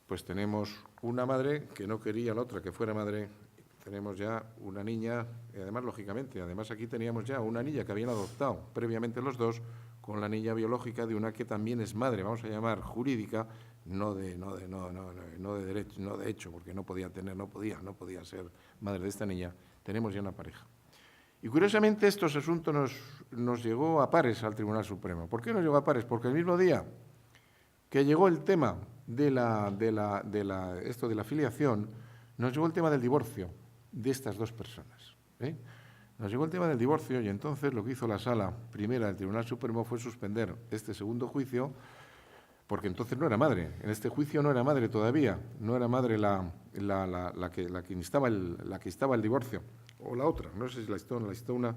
pues tenemos una madre que no quería a la otra que fuera madre. Tenemos ya una niña, y además, lógicamente, además aquí teníamos ya una niña que habían adoptado previamente los dos, con la niña biológica de una que también es madre, vamos a llamar jurídica, no de derecho, no de hecho, porque no podía ser madre de esta niña. Tenemos ya una pareja. Y curiosamente estos asuntos nos llegó a pares al Tribunal Supremo. ¿Por qué nos llegó a pares? Porque el mismo día que llegó el tema de la filiación, nos llegó el tema del divorcio de estas dos personas. Nos llegó el tema del divorcio y entonces lo que hizo la Sala Primera del Tribunal Supremo fue suspender este segundo juicio, porque entonces no era madre. En este juicio no era madre todavía, no era madre la que instaba el divorcio, o la otra, no sé si la instaba una.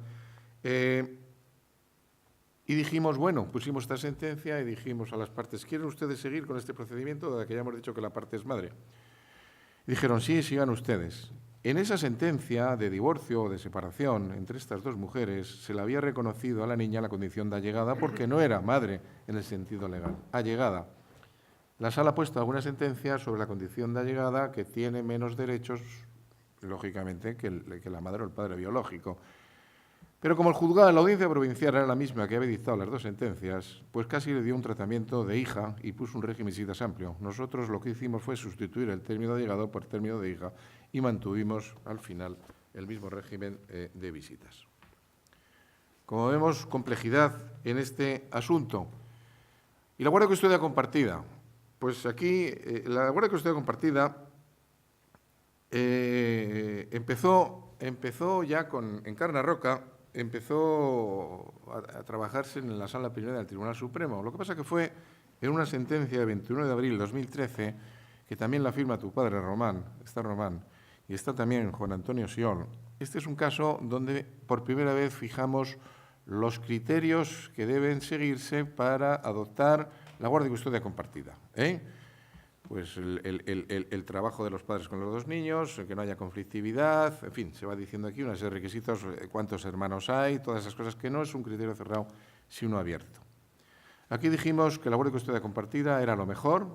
Y dijimos, bueno, pusimos esta sentencia y dijimos a las partes, ¿quieren ustedes seguir con este procedimiento dado que ya hemos dicho que la parte es madre? Y dijeron, sí, sigan ustedes. En esa sentencia de divorcio o de separación entre estas dos mujeres se le había reconocido a la niña la condición de allegada porque no era madre en el sentido legal, allegada. La Sala ha puesto alguna sentencia sobre la condición de allegada que tiene menos derechos, lógicamente, que la madre o el padre biológico. Pero como el juzgado de la audiencia provincial era la misma que había dictado las dos sentencias, pues casi le dio un tratamiento de hija y puso un régimen de visitas amplio. Nosotros lo que hicimos fue sustituir el término de allegado por el término de hija y mantuvimos al final el mismo régimen de visitas. Como vemos, complejidad en este asunto. ¿Y la guardia de custodia compartida? Pues aquí la guardia de custodia compartida empezó ya en Carna Roca, empezó a trabajarse en la Sala Primera del Tribunal Supremo. Lo que pasa que fue en una sentencia de 21 de abril de 2013, que también la firma tu padre Román, y está también Juan Antonio Sion. Este es un caso donde por primera vez fijamos los criterios que deben seguirse para adoptar la guardia de custodia compartida. Pues el trabajo de los padres con los dos niños, que no haya conflictividad, en fin, se va diciendo aquí una serie de requisitos, cuántos hermanos hay, todas esas cosas, que no es un criterio cerrado, sino abierto. Aquí dijimos que la guardia de custodia compartida era lo mejor,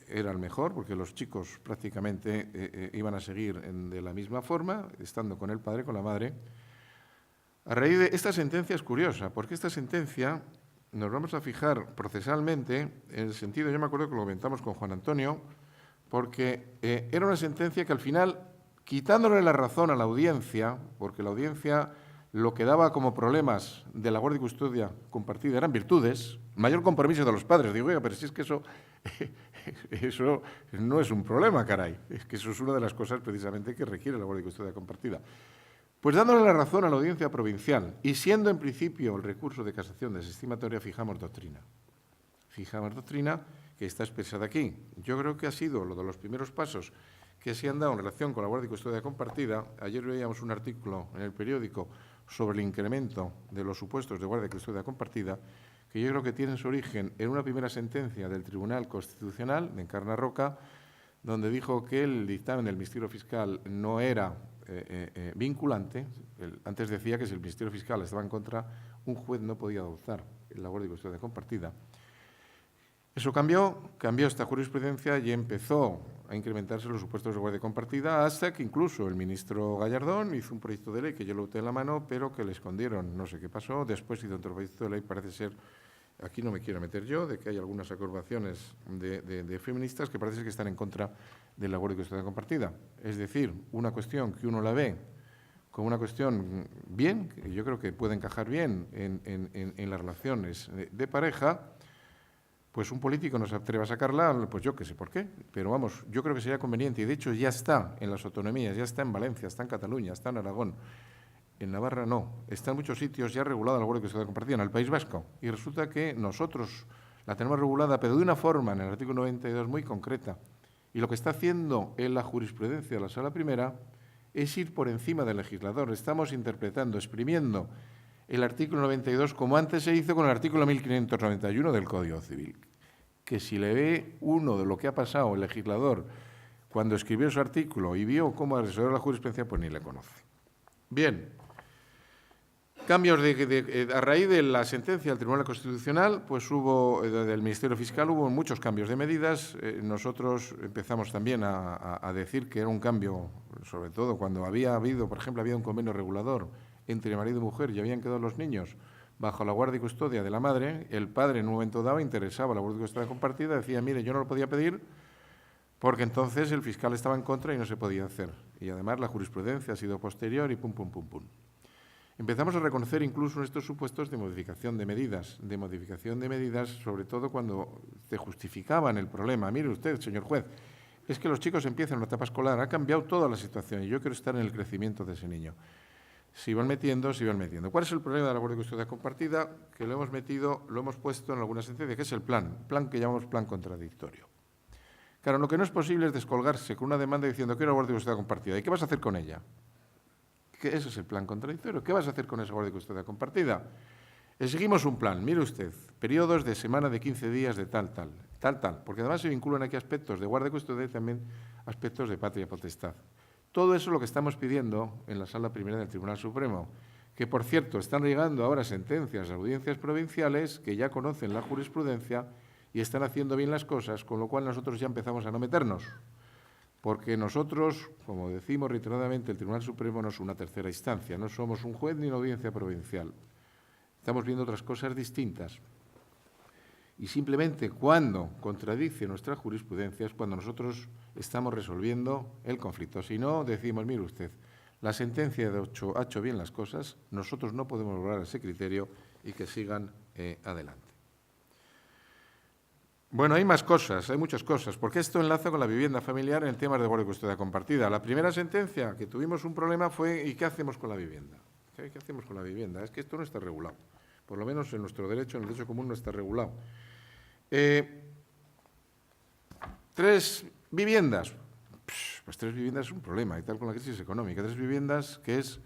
era el mejor, porque los chicos prácticamente iban a seguir de la misma forma, estando con el padre, con la madre. A raíz de esta sentencia es curiosa, porque esta sentencia nos vamos a fijar procesalmente en el sentido, yo me acuerdo que lo comentamos con Juan Antonio, porque era una sentencia que al final, quitándole la razón a la audiencia, porque la audiencia lo que daba como problemas de la guardia de custodia compartida eran virtudes, mayor compromiso de los padres. Digo, oiga, pero si es que eso no es un problema, caray. Es que eso es una de las cosas precisamente que requiere la guardia de custodia compartida. Pues dándole la razón a la audiencia provincial y siendo en principio el recurso de casación desestimatoria, fijamos doctrina. Fijamos doctrina que está expresada aquí. Yo creo que ha sido uno de los primeros pasos que se han dado en relación con la guardia de custodia compartida. Ayer veíamos un artículo en el periódico sobre el incremento de los supuestos de guardia de custodia compartida, que yo creo que tienen su origen en una primera sentencia del Tribunal Constitucional de Carna Roca, donde dijo que el dictamen del Ministerio Fiscal no era vinculante. Antes decía que si el Ministerio Fiscal estaba en contra, un juez no podía adoptar la guardia de custodia compartida. Eso cambió esta jurisprudencia y empezó a incrementarse los supuestos de guardia compartida, hasta que incluso el ministro Gallardón hizo un proyecto de ley que yo lo tengo en la mano, pero que le escondieron, no sé qué pasó. Después hizo otro proyecto de ley, parece ser, aquí no me quiero meter yo, de que hay algunas agrupaciones de feministas que parece que están en contra de la guardia de custodia compartida. Es decir, una cuestión que uno la ve como una cuestión bien, que yo creo que puede encajar bien en las relaciones de pareja, pues un político no se atreve a sacarla, pues yo qué sé por qué, pero vamos, yo creo que sería conveniente, y de hecho ya está en las autonomías, ya está en Valencia, está en Cataluña, está en Aragón, en Navarra no, está en muchos sitios ya regulada la guardia de custodia compartida, en el País Vasco, y resulta que nosotros la tenemos regulada, pero de una forma, en el artículo 92, muy concreta, y lo que está haciendo en la jurisprudencia de la Sala Primera es ir por encima del legislador. Estamos interpretando, exprimiendo el artículo 92 como antes se hizo con el artículo 1591 del Código Civil. que si le ve uno de lo que ha pasado el legislador cuando escribió su artículo y vio cómo ha resuelto la jurisprudencia, pues ni le conoce. Bien. Cambios a raíz de la sentencia del Tribunal Constitucional, pues hubo, del Ministerio Fiscal, hubo muchos cambios de medidas. Nosotros empezamos también a decir que era un cambio, sobre todo cuando había habido, por ejemplo, había un convenio regulador entre marido y mujer y habían quedado los niños bajo la guardia y custodia de la madre. El padre en un momento dado interesaba la guardia y custodia compartida, decía, mire, yo no lo podía pedir porque entonces el fiscal estaba en contra y no se podía hacer. Y además la jurisprudencia ha sido posterior y pum, pum, pum, pum. Empezamos a reconocer incluso estos supuestos de modificación de medidas, sobre todo cuando se justificaban el problema. Mire usted, señor juez, es que los chicos empiezan una etapa escolar, ha cambiado toda la situación y yo quiero estar en el crecimiento de ese niño. Se iban metiendo. ¿Cuál es el problema de la guardia y custodia compartida? Que lo hemos metido, lo hemos puesto en alguna sentencia, que es el plan que llamamos plan contradictorio. Claro, lo que no es posible es descolgarse con una demanda diciendo quiero la guardia y custodia compartida. ¿Y qué vas a hacer con ella? Que ese es el plan contradictorio. ¿Qué vas a hacer con esa guardia y custodia compartida? Exigimos un plan, mire usted, periodos de semana de 15 días de tal, porque además se vinculan aquí aspectos de guardia y custodia y también aspectos de patria potestad. Todo eso es lo que estamos pidiendo en la Sala Primera del Tribunal Supremo, que por cierto están llegando ahora sentencias de audiencias provinciales que ya conocen la jurisprudencia y están haciendo bien las cosas, con lo cual nosotros ya empezamos a no meternos. Porque nosotros, como decimos reiteradamente, el Tribunal Supremo no es una tercera instancia, no somos un juez ni una audiencia provincial. Estamos viendo otras cosas distintas. Y simplemente cuando contradice nuestra jurisprudencia es cuando nosotros estamos resolviendo el conflicto. Si no, decimos, mire usted, la sentencia de 8 ha hecho bien las cosas, nosotros no podemos lograr ese criterio y que sigan adelante. Bueno, hay más cosas, hay muchas cosas, porque esto enlaza con la vivienda familiar en el tema de guardia y custodia compartida. La primera sentencia que tuvimos un problema fue ¿y qué hacemos con la vivienda? ¿Qué hacemos con la vivienda? Es que esto no está regulado, por lo menos en nuestro derecho, en el derecho común no está regulado. 3 viviendas, pues 3 viviendas es un problema, y tal con la crisis económica. 3 viviendas que es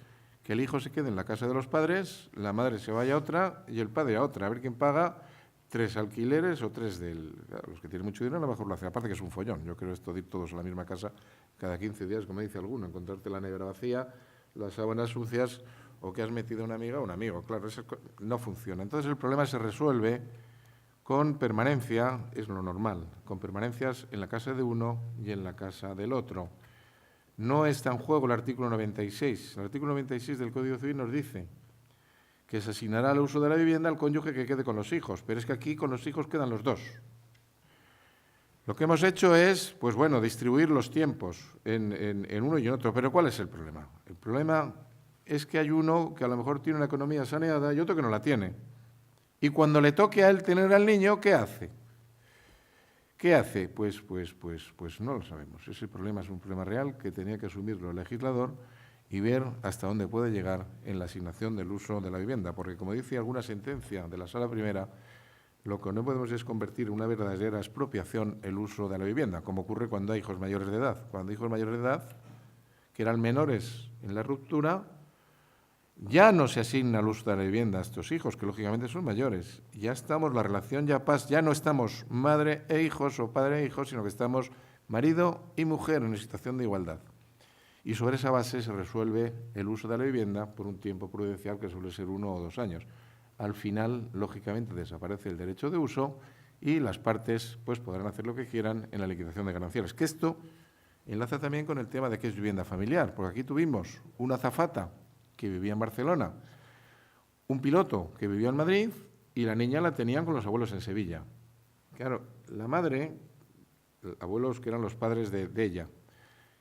que el hijo se quede en la casa de los padres, la madre se vaya a otra y el padre a otra, a ver quién paga 3 alquileres o 3 los que tienen mucho dinero, a lo mejor lo hacen. Aparte que es un follón. Yo creo esto de ir todos a la misma casa cada 15 días, como dice alguno, encontrarte la nevera vacía, las sábanas sucias o que has metido a una amiga o un amigo. Claro, eso no funciona. Entonces el problema se resuelve con permanencia, es lo normal, con permanencias en la casa de uno y en la casa del otro. No está en juego el artículo 96. El artículo 96 del Código Civil nos dice que se asignará el uso de la vivienda al cónyuge que quede con los hijos, pero es que aquí con los hijos quedan los dos. Lo que hemos hecho es, pues bueno, distribuir los tiempos en uno y en otro, pero ¿cuál es el problema? El problema es que hay uno que a lo mejor tiene una economía saneada y otro que no la tiene. Y cuando le toque a él tener al niño, ¿qué hace? ¿Qué hace? Pues no lo sabemos. Ese problema es un problema real que tenía que asumirlo el legislador y ver hasta dónde puede llegar en la asignación del uso de la vivienda. Porque, como dice alguna sentencia de la Sala Primera, lo que no podemos es convertir en una verdadera expropiación el uso de la vivienda, como ocurre cuando hay hijos mayores de edad. Cuando hay hijos mayores de edad, que eran menores en la ruptura, ya no se asigna el uso de la vivienda a estos hijos, que lógicamente son mayores. Ya estamos, la relación ya no estamos madre e hijos o padre e hijos, sino que estamos marido y mujer en una situación de igualdad. Y sobre esa base se resuelve el uso de la vivienda por un tiempo prudencial que suele ser 1 o 2 años. Al final, lógicamente, desaparece el derecho de uso y las partes pues, podrán hacer lo que quieran en la liquidación de gananciales. Que esto enlaza también con el tema de qué es vivienda familiar, porque aquí tuvimos una azafata que vivía en Barcelona, un piloto que vivía en Madrid y la niña la tenían con los abuelos en Sevilla. Claro, la madre, abuelos que eran los padres de ella,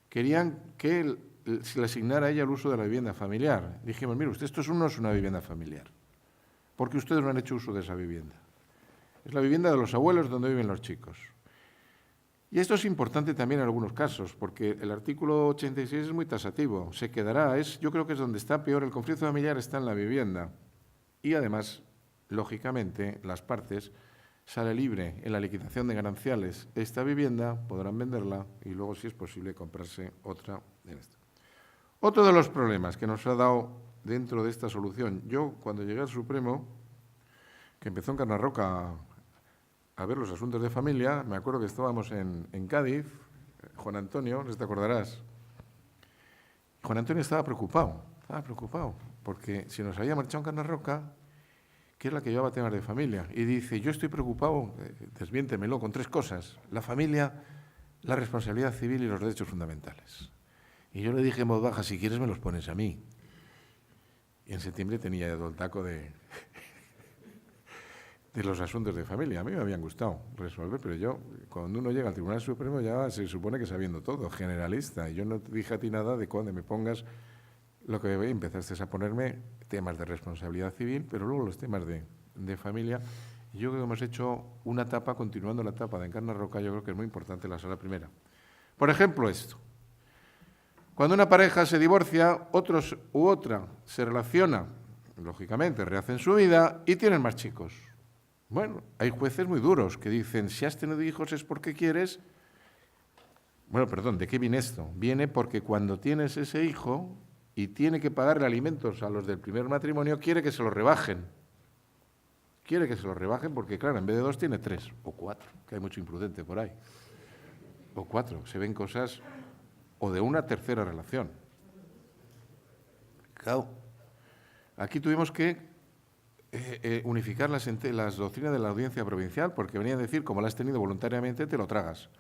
querían que se le asignara a ella el uso de la vivienda familiar. Dijimos, mire usted, esto no es una vivienda familiar, porque ustedes no han hecho uso de esa vivienda. Es la vivienda de los abuelos donde viven los chicos. Y esto es importante también en algunos casos, porque el artículo 86 es muy tasativo. Se quedará, yo creo que es donde está peor, el conflicto familiar está en la vivienda. Y además, lógicamente, las partes sale libre en la liquidación de gananciales esta vivienda, podrán venderla y luego, si es posible, comprarse otra en esto. Otro de los problemas que nos ha dado dentro de esta solución, yo cuando llegué al Supremo, que empezó en Carnarroca a ver los asuntos de familia. Me acuerdo que estábamos en Cádiz, Juan Antonio, no sé si te acordarás. Juan Antonio estaba preocupado, porque si nos había marchado en Carna Roca, que es la que llevaba temas de familia, y dice, yo estoy preocupado, desmiéntemelo, con 3 cosas: la familia, la responsabilidad civil y los derechos fundamentales. Y yo le dije en voz baja, si quieres me los pones a mí. Y en septiembre tenía ya todo el taco de los asuntos de familia. A mí me habían gustado resolver, pero yo, cuando uno llega al Tribunal Supremo, ya se supone que sabiendo todo, generalista. Y yo no te dije a ti nada de cuando me pongas lo que empezaste a ponerme temas de responsabilidad civil, pero luego los temas de familia. Y yo creo que hemos hecho una etapa, continuando la etapa de Encarna Roca, yo creo que es muy importante la sala primera. Por ejemplo, esto. Cuando una pareja se divorcia, otros u otra se relaciona, lógicamente, rehacen su vida y tienen más chicos. Bueno, hay jueces muy duros que dicen, si has tenido hijos es porque quieres. Bueno, perdón, ¿de qué viene esto? Viene porque cuando tienes ese hijo y tiene que pagarle alimentos a los del primer matrimonio, quiere que se los rebajen. Quiere que se los rebajen porque, claro, en vez de 2 tiene 3 o 4, que hay mucho imprudente por ahí. O 4, se ven cosas, o de una tercera relación. Claro, aquí tuvimos que unificar las doctrinas de la audiencia provincial, porque venía a decir, como la has tenido voluntariamente, te lo tragas.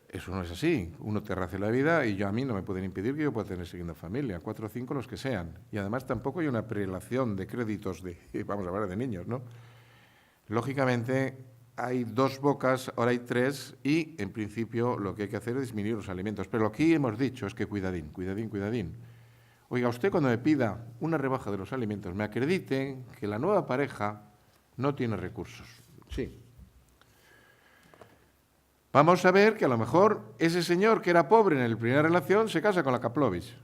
Eso no es así. Uno te race la vida y a mí no me pueden impedir que yo pueda tener siguiendo familia, 4 o 5 los que sean. Y además tampoco hay una prelación de créditos vamos a hablar de niños, ¿no? Lógicamente hay 2 bocas, ahora hay 3 y en principio lo que hay que hacer es disminuir los alimentos. Pero lo que hemos dicho es que cuidadín. Oiga, usted cuando me pida una rebaja de los alimentos, me acredite que la nueva pareja no tiene recursos. Sí. Vamos a ver que a lo mejor ese señor que era pobre en la primera relación se casa con la Kaplovich.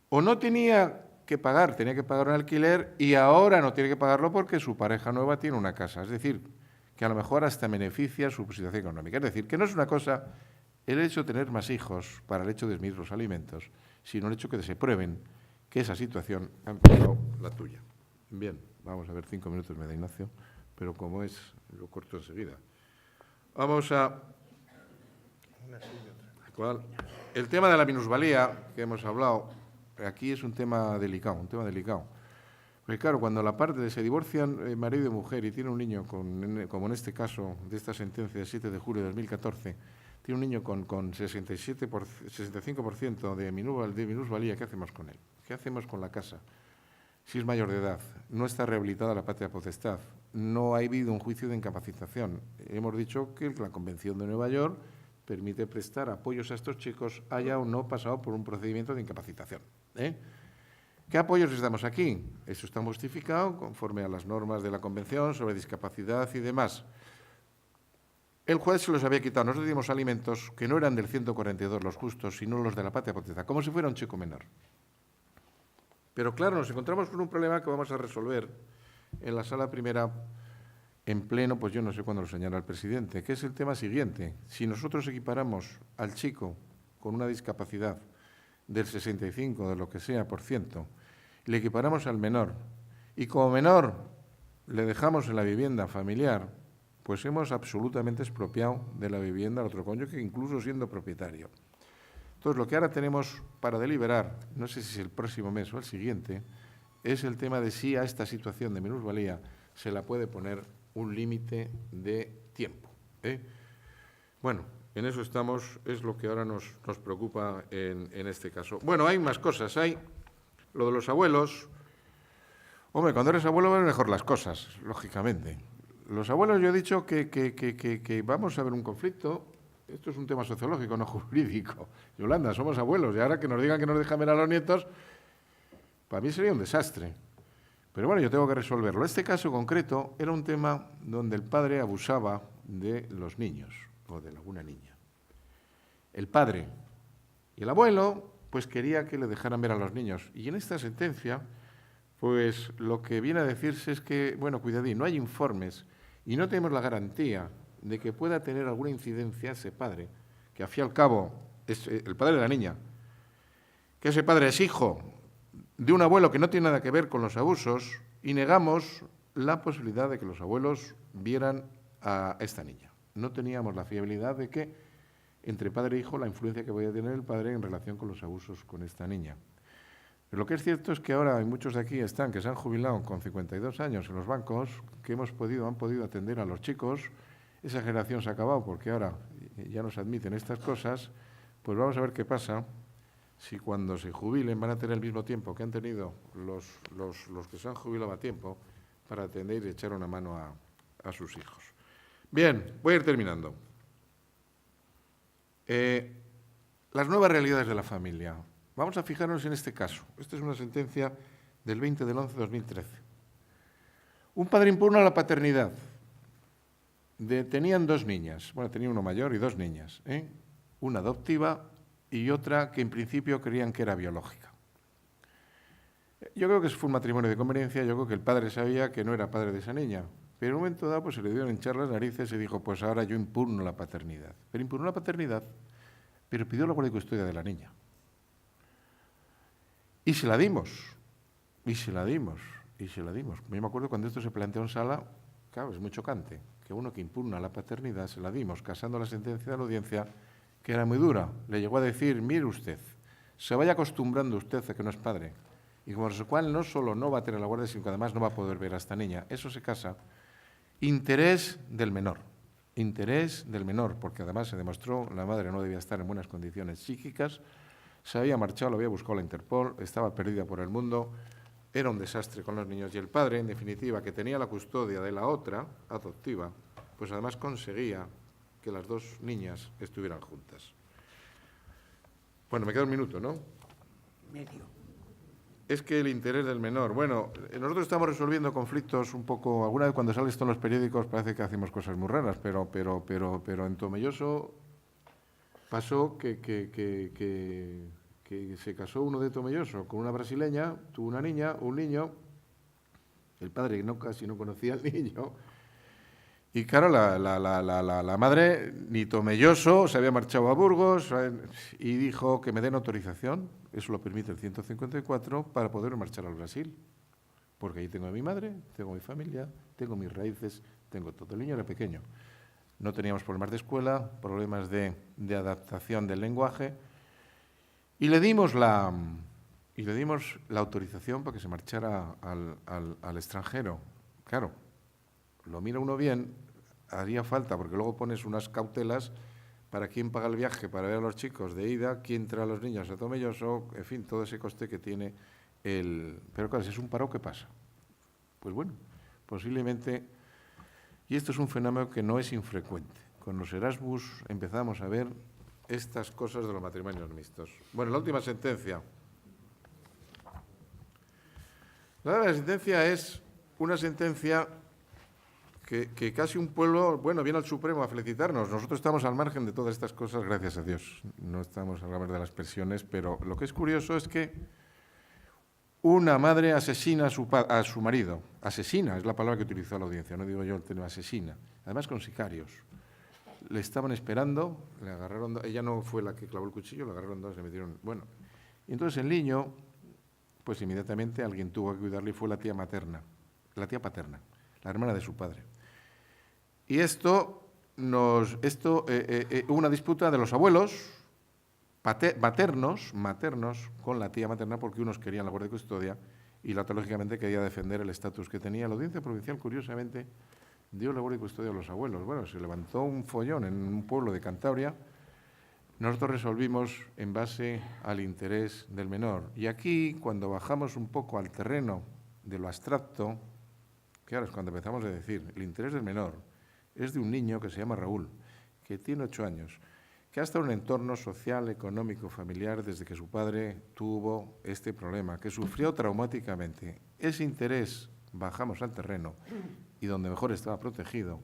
O no tenía que pagar, tenía que pagar un alquiler y ahora no tiene que pagarlo porque su pareja nueva tiene una casa. Es decir, que a lo mejor hasta beneficia su situación económica. Es decir, que no es una cosa el hecho de tener más hijos para el hecho de disminuir los alimentos, sino el hecho de que se prueben que esa situación ha empezado la tuya. Bien, vamos a ver, 5 minutos me da Ignacio, pero como es, lo corto enseguida. Vamos a... El tema de la minusvalía que hemos hablado, aquí es un tema delicado, Porque claro, cuando la parte se divorcian marido y mujer y tiene un niño, como en este caso de esta sentencia del 7 de julio de 2014, tiene un niño con 65% de minusvalía, ¿qué hacemos con él? ¿Qué hacemos con la casa? Si es mayor de edad, no está rehabilitada la patria potestad, no ha habido un juicio de incapacitación. Hemos dicho que la Convención de Nueva York permite prestar apoyos a estos chicos, haya o no pasado por un procedimiento de incapacitación. ¿Qué apoyos les damos aquí? Eso está justificado conforme a las normas de la Convención sobre discapacidad y demás. El juez se los había quitado. Nosotros dimos alimentos que no eran del 142 los justos, sino los de la patria potestad, como si fuera un chico menor. Pero claro, nos encontramos con un problema que vamos a resolver en la sala primera en pleno, pues yo no sé cuándo lo señala el presidente, que es el tema siguiente. Si nosotros equiparamos al chico con una discapacidad del 65, de lo que sea, por ciento, le equiparamos al menor, y como menor le dejamos en la vivienda familiar, pues hemos absolutamente expropiado de la vivienda al otro cónyuge, incluso siendo propietario. Entonces, lo que ahora tenemos para deliberar, no sé si es el próximo mes o el siguiente, es el tema de si a esta situación de minusvalía se la puede poner un límite de tiempo. Bueno, en eso estamos, es lo que ahora nos preocupa en este caso. Bueno, hay más cosas, hay lo de los abuelos. Hombre, cuando eres abuelo ves mejor las cosas, lógicamente. Los abuelos, yo he dicho que vamos a ver un conflicto. Esto es un tema sociológico, no jurídico. Yolanda, somos abuelos y ahora que nos digan que nos dejan ver a los nietos, para mí sería un desastre. Pero bueno, yo tengo que resolverlo. Este caso concreto era un tema donde el padre abusaba de los niños o de alguna niña. El padre y el abuelo pues quería que le dejaran ver a los niños. Y en esta sentencia, pues lo que viene a decirse es que, bueno, cuidadín, no hay informes y no tenemos la garantía de que pueda tener alguna incidencia ese padre, que al fin y al cabo es el padre de la niña, que ese padre es hijo de un abuelo que no tiene nada que ver con los abusos y negamos la posibilidad de que los abuelos vieran a esta niña. No teníamos la fiabilidad de que entre padre e hijo la influencia que podía tener el padre en relación con los abusos con esta niña. Pero lo que es cierto es que ahora hay muchos de aquí que se han jubilado con 52 años en los bancos, que han podido atender a los chicos. Esa generación se ha acabado porque ahora ya no se admiten estas cosas. Pues vamos a ver qué pasa si cuando se jubilen van a tener el mismo tiempo que han tenido los que se han jubilado a tiempo para atender y echar una mano a sus hijos. Bien, voy a ir terminando. Las nuevas realidades de la familia. Vamos a fijarnos en este caso. Esta es una sentencia del 20 del 11 de 2013. Un padre impugna la paternidad. Tenían dos niñas. Bueno, tenía uno mayor y dos niñas. Una adoptiva y otra que en principio creían que era biológica. Yo creo que fue un matrimonio de conveniencia. Yo creo que el padre sabía que no era padre de esa niña. Pero en un momento dado pues, se le dieron hinchar las narices y dijo, pues ahora yo impugno la paternidad. Pero impugnó la paternidad, pero pidió la guardia y custodia de la niña. Y se la dimos, y se la dimos, y se la dimos. Yo me acuerdo cuando esto se planteó en sala, claro, es muy chocante, que uno que impugna la paternidad se la dimos, casando la sentencia de la audiencia, que era muy dura. Le llegó a decir, mire usted, se vaya acostumbrando usted a que no es padre, y como lo cual no solo no va a tener la guardia, sino que además no va a poder ver a esta niña. Eso se casa. Interés del menor, porque además se demostró la madre no debía estar en buenas condiciones psíquicas, se había marchado, lo había buscado la Interpol, estaba perdida por el mundo, era un desastre con los niños y el padre, en definitiva, que tenía la custodia de la otra, adoptiva, pues además conseguía que las dos niñas estuvieran juntas. Bueno, me queda un minuto, ¿no? Medio. Es que el interés del menor. Bueno, nosotros estamos resolviendo conflictos un poco. Alguna vez cuando sale esto en los periódicos parece que hacemos cosas muy raras, pero en Tomelloso pasó que se casó uno de Tomelloso con una brasileña, tuvo una niña, un niño. El padre casi no conocía al niño. Y claro, la madre, ni Tomelloso, se había marchado a Burgos y dijo que me den autorización, eso lo permite el 154, para poder marchar al Brasil. Porque ahí tengo a mi madre, tengo mi familia, tengo mis raíces, tengo todo. El niño era pequeño. No teníamos problemas de escuela, problemas de adaptación del lenguaje. Y le dimos la autorización para que se marchara al extranjero. Claro, lo mira uno bien, haría falta, porque luego pones unas cautelas para quién paga el viaje para ver a los chicos de ida, quién trae a los niños a Tomelloso, en fin, todo ese coste que tiene el... Pero claro, si es un paro, ¿qué pasa? Pues bueno, posiblemente... Y esto es un fenómeno que no es infrecuente. Con los Erasmus empezamos a ver estas cosas de los matrimonios mixtos. Bueno, la última sentencia. La última sentencia es una sentencia que casi un pueblo, bueno, viene al Supremo a felicitarnos. Nosotros estamos al margen de todas estas cosas, gracias a Dios. No estamos a hablar de las presiones, pero lo que es curioso es que una madre asesina a su marido. Asesina, es la palabra que utilizó la audiencia, no digo yo el término asesina. Además con sicarios. Le estaban esperando, le agarraron, ella no fue la que clavó el cuchillo, le agarraron dos, le metieron... Bueno, y entonces el niño, pues inmediatamente alguien tuvo que cuidarle y fue la tía paterna, la hermana de su padre. Y hubo una disputa de los abuelos maternos con la tía materna porque unos querían la guardia y custodia y la otra, lógicamente, quería defender el estatus que tenía. La audiencia provincial, curiosamente, dio la guardia y custodia a los abuelos. Bueno, se levantó un follón en un pueblo de Cantabria. Nosotros resolvimos en base al interés del menor. Y aquí, cuando bajamos un poco al terreno de lo abstracto, claro, es cuando empezamos a decir, el interés del menor es de un niño que se llama Raúl, que tiene 8 años, que ha estado en un entorno social, económico, familiar, desde que su padre tuvo este problema, que sufrió traumáticamente. Ese interés, bajamos al terreno, y donde mejor estaba protegido,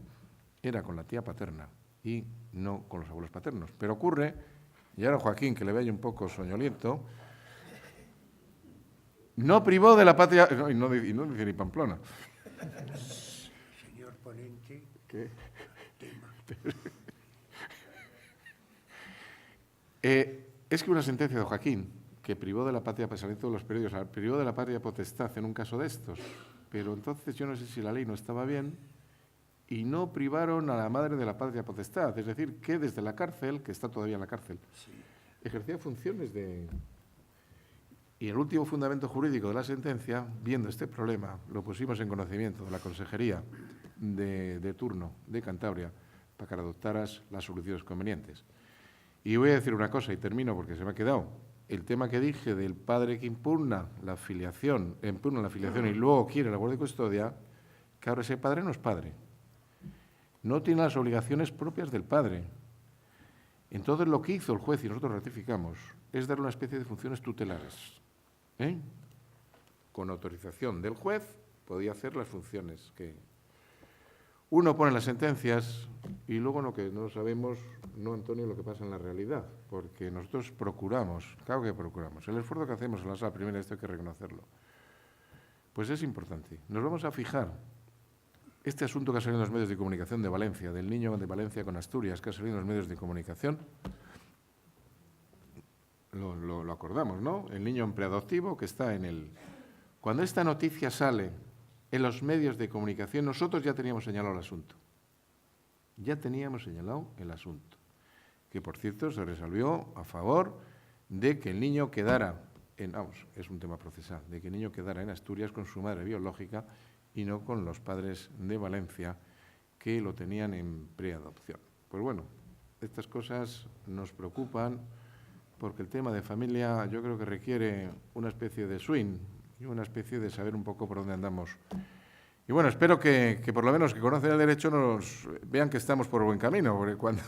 era con la tía paterna y no con los abuelos paternos. Pero ocurre, y ahora Joaquín, que le veo un poco soñoliento, no privó de la patria, y no dice ni Pamplona. Señor ponente. ¿Qué? Es que una sentencia de Joaquín, que privó de la patria, pensamiento de los periódicos, privó de la patria potestad en un caso de estos, pero entonces yo no sé si la ley no estaba bien y no privaron a la madre de la patria potestad, es decir, que desde la cárcel, que está todavía en la cárcel, ejercía funciones de... Y el último fundamento jurídico de la sentencia, viendo este problema, lo pusimos en conocimiento de la Consejería de turno de Cantabria para que adoptaras las soluciones convenientes. Y voy a decir una cosa, y termino porque se me ha quedado. El tema que dije del padre que impugna la filiación y luego quiere la guardia y custodia, que ahora ese padre no es padre. No tiene las obligaciones propias del padre. Entonces, lo que hizo el juez, y nosotros ratificamos, es darle una especie de funciones tutelares. Con autorización del juez, podía hacer las funciones que... Uno pone las sentencias y luego lo que no sabemos, no, Antonio, lo que pasa en la realidad, porque nosotros procuramos, claro que procuramos, el esfuerzo que hacemos en la sala primera, esto hay que reconocerlo, pues es importante. Nos vamos a fijar, este asunto que ha salido en los medios de comunicación de Valencia, del niño de Valencia con Asturias, que ha salido en los medios de comunicación, lo acordamos, ¿no? El niño en preadoptivo que está en el... Cuando esta noticia sale en los medios de comunicación, nosotros ya teníamos señalado el asunto. Ya teníamos señalado el asunto, que por cierto se resolvió a favor de que el niño quedara es un tema procesal, de que el niño quedara en Asturias con su madre biológica y no con los padres de Valencia que lo tenían en preadopción. Pues bueno, estas cosas nos preocupan porque el tema de familia yo creo que requiere una especie de swing y una especie de saber un poco por dónde andamos. Y bueno, espero que por lo menos que conocen el derecho nos vean que estamos por buen camino, porque cuando,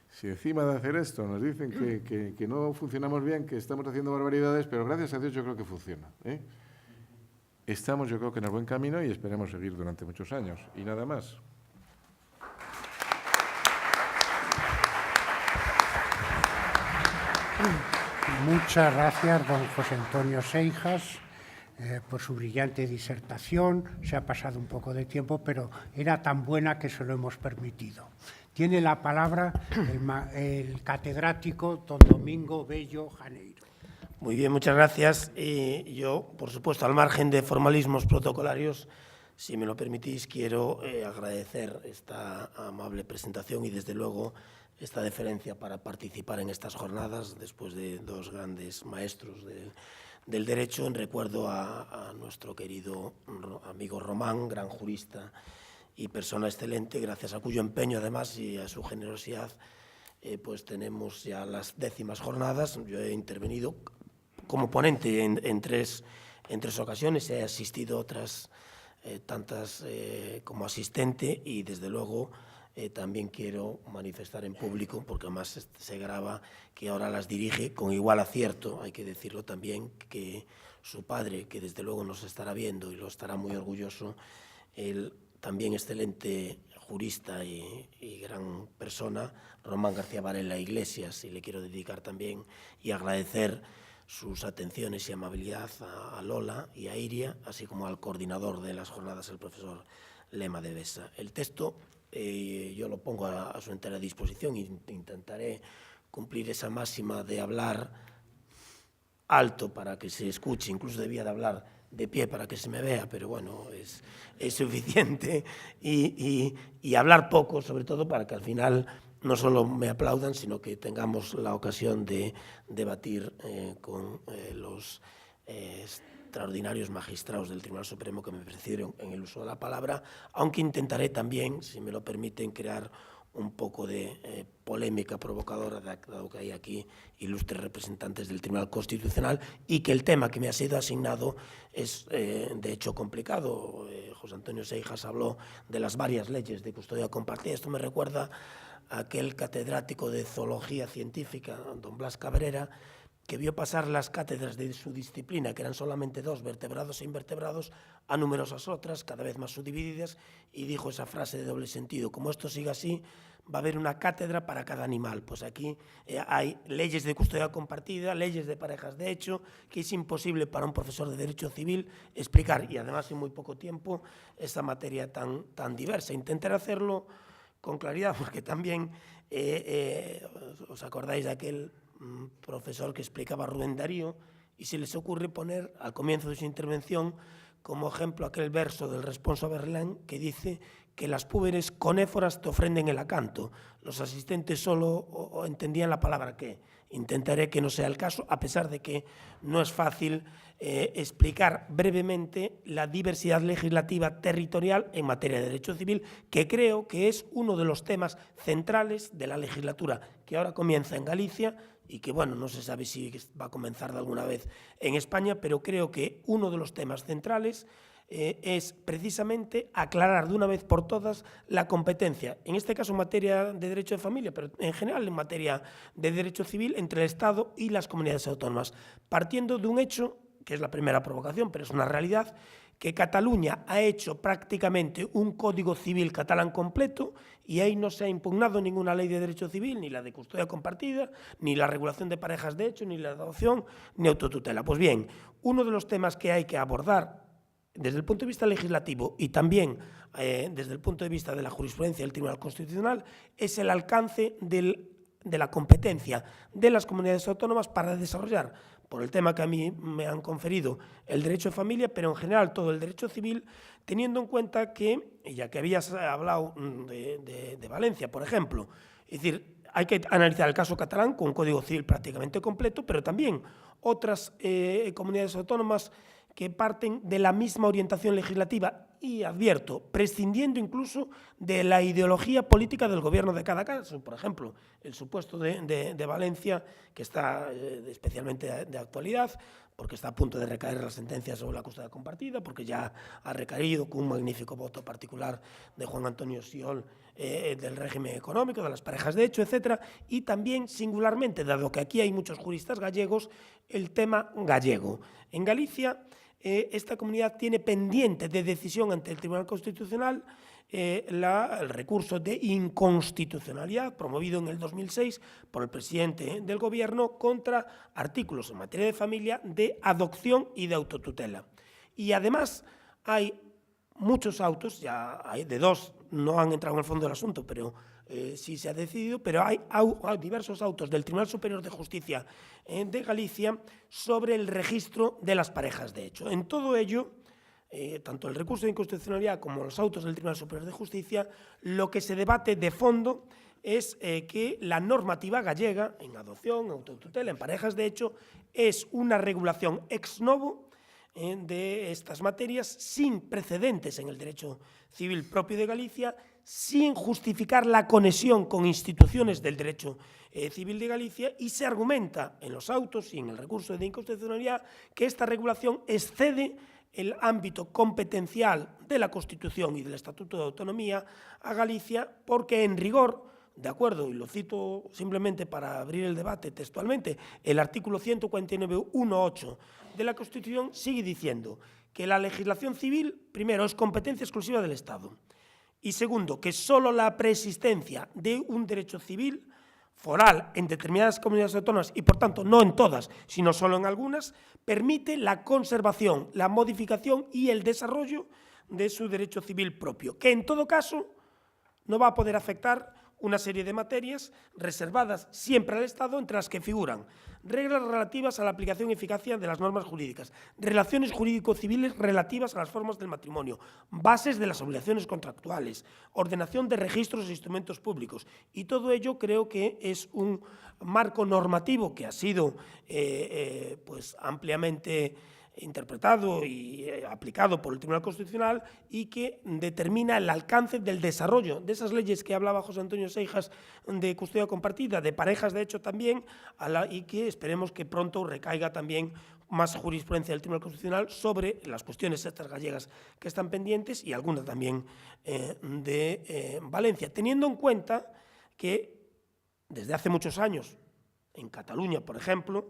si encima de hacer esto nos dicen que no funcionamos bien, que estamos haciendo barbaridades, pero gracias a Dios yo creo que funciona. Estamos yo creo que en el buen camino y esperemos seguir durante muchos años. Y nada más. Muchas gracias, don José Antonio Seijas, por su brillante disertación. Se ha pasado un poco de tiempo, pero era tan buena que se lo hemos permitido. Tiene la palabra el catedrático don Domingo Bello Janeiro. Muy bien, muchas gracias. Yo, por supuesto, al margen de formalismos protocolarios, si me lo permitís, quiero agradecer esta amable presentación y, desde luego, esta deferencia para participar en estas jornadas después de dos grandes maestros del derecho, en recuerdo a nuestro querido amigo Román, gran jurista y persona excelente, gracias a cuyo empeño, además, y a su generosidad, pues tenemos ya las 10º jornadas. Yo he intervenido como ponente en tres ocasiones, he asistido a otras tantas como asistente y, desde luego, también quiero manifestar en público, porque además se graba, que ahora las dirige con igual acierto, hay que decirlo también, que su padre, que desde luego nos estará viendo y lo estará muy orgulloso, el también excelente jurista y gran persona, Román García Varela Iglesias, y le quiero dedicar también y agradecer sus atenciones y amabilidad a Lola y a Iria, así como al coordinador de las jornadas, el profesor Lema de Besa. El texto yo lo pongo a su entera disposición e intentaré cumplir esa máxima de hablar alto para que se escuche, incluso debía de hablar de pie para que se me vea, pero bueno, es suficiente, y hablar poco, sobre todo para que al final no solo me aplaudan, sino que tengamos la ocasión de debatir con los extraordinarios magistrados del Tribunal Supremo que me precedieron en el uso de la palabra, aunque intentaré también, si me lo permiten, crear un poco de polémica provocadora, dado que hay aquí ilustres representantes del Tribunal Constitucional y que el tema que me ha sido asignado es, de hecho, complicado. José Antonio Seijas habló de las varias leyes de custodia compartida. Esto me recuerda a aquel catedrático de zoología científica, don Blas Cabrera, que vio pasar las cátedras de su disciplina, que eran solamente 2, vertebrados e invertebrados, a numerosas otras, cada vez más subdivididas, y dijo esa frase de doble sentido: como esto siga así, va a haber una cátedra para cada animal. Pues aquí hay leyes de custodia compartida, leyes de parejas de hecho, que es imposible para un profesor de Derecho Civil explicar, y además en muy poco tiempo, esta materia tan diversa. Intentaré hacerlo con claridad, porque también os acordáis de aquel profesor que explicaba Rubén Darío, y se les ocurre poner al comienzo de su intervención como ejemplo aquel verso del Responso a Berlán que dice que las púberes conéforas te ofrenden el acanto. Los asistentes solo entendían la palabra que. Intentaré que no sea el caso, a pesar de que no es fácil explicar brevemente la diversidad legislativa territorial en materia de derecho civil, que creo que es uno de los temas centrales de la legislatura que ahora comienza en Galicia y que, bueno, no se sabe si va a comenzar de alguna vez en España, pero creo que uno de los temas centrales es precisamente aclarar de una vez por todas la competencia, en este caso en materia de derecho de familia, pero en general en materia de derecho civil entre el Estado y las comunidades autónomas, partiendo de un hecho, que es la primera provocación, pero es una realidad, que Cataluña ha hecho prácticamente un código civil catalán completo y ahí no se ha impugnado ninguna ley de derecho civil, ni la de custodia compartida, ni la regulación de parejas de hecho, ni la adopción, ni autotutela. Pues bien, uno de los temas que hay que abordar desde el punto de vista legislativo y también desde el punto de vista de la jurisprudencia del Tribunal Constitucional es el alcance de la competencia de las comunidades autónomas para desarrollar, por el tema que a mí me han conferido, el derecho de familia, pero en general todo el derecho civil, teniendo en cuenta que, ya que habías hablado de Valencia, por ejemplo, es decir, hay que analizar el caso catalán con un código civil prácticamente completo, pero también otras comunidades autónomas que parten de la misma orientación legislativa y, advierto, prescindiendo incluso de la ideología política del gobierno de cada caso. Por ejemplo, el supuesto de Valencia, que está especialmente de actualidad, porque está a punto de recaer la sentencia sobre la custodia compartida, porque ya ha recaído con un magnífico voto particular de Juan Antonio Xiol del régimen económico, de las parejas de hecho, etcétera, y también singularmente, dado que aquí hay muchos juristas gallegos, el tema gallego. En Galicia, esta comunidad tiene pendiente de decisión ante el Tribunal Constitucional el recurso de inconstitucionalidad promovido en el 2006 por el presidente del Gobierno contra artículos en materia de familia, de adopción y de autotutela. Y además hay muchos autos, ya hay de dos, no han entrado en el fondo del asunto, pero sí se ha decidido, pero hay diversos autos del Tribunal Superior de Justicia de Galicia sobre el registro de las parejas de hecho. En todo ello, tanto el recurso de inconstitucionalidad como los autos del Tribunal Superior de Justicia, lo que se debate de fondo es que la normativa gallega en adopción, autotutela, en parejas de hecho, es una regulación ex novo de estas materias sin precedentes en el derecho civil propio de Galicia, sin justificar la conexión con instituciones del derecho civil de Galicia, y se argumenta en los autos y en el recurso de inconstitucionalidad que esta regulación excede el ámbito competencial de la Constitución y del Estatuto de Autonomía a Galicia, porque en rigor, de acuerdo, y lo cito simplemente para abrir el debate textualmente, el artículo 149.1.8 de la Constitución sigue diciendo que la legislación civil, primero, es competencia exclusiva del Estado, y segundo, que solo la preexistencia de un derecho civil foral en determinadas comunidades autónomas, y por tanto no en todas, sino solo en algunas, permite la conservación, la modificación y el desarrollo de su derecho civil propio, que en todo caso no va a poder afectar una serie de materias reservadas siempre al Estado, entre las que figuran reglas relativas a la aplicación y eficacia de las normas jurídicas, relaciones jurídico-civiles relativas a las formas del matrimonio, bases de las obligaciones contractuales, ordenación de registros e instrumentos públicos. Y todo ello creo que es un marco normativo que ha sido pues ampliamente interpretado y aplicado por el Tribunal Constitucional y que determina el alcance del desarrollo de esas leyes que hablaba José Antonio Seijas de custodia compartida, de parejas de hecho también, y que esperemos que pronto recaiga también más jurisprudencia del Tribunal Constitucional sobre las cuestiones estas gallegas que están pendientes y algunas también de Valencia, teniendo en cuenta que desde hace muchos años, en Cataluña, por ejemplo,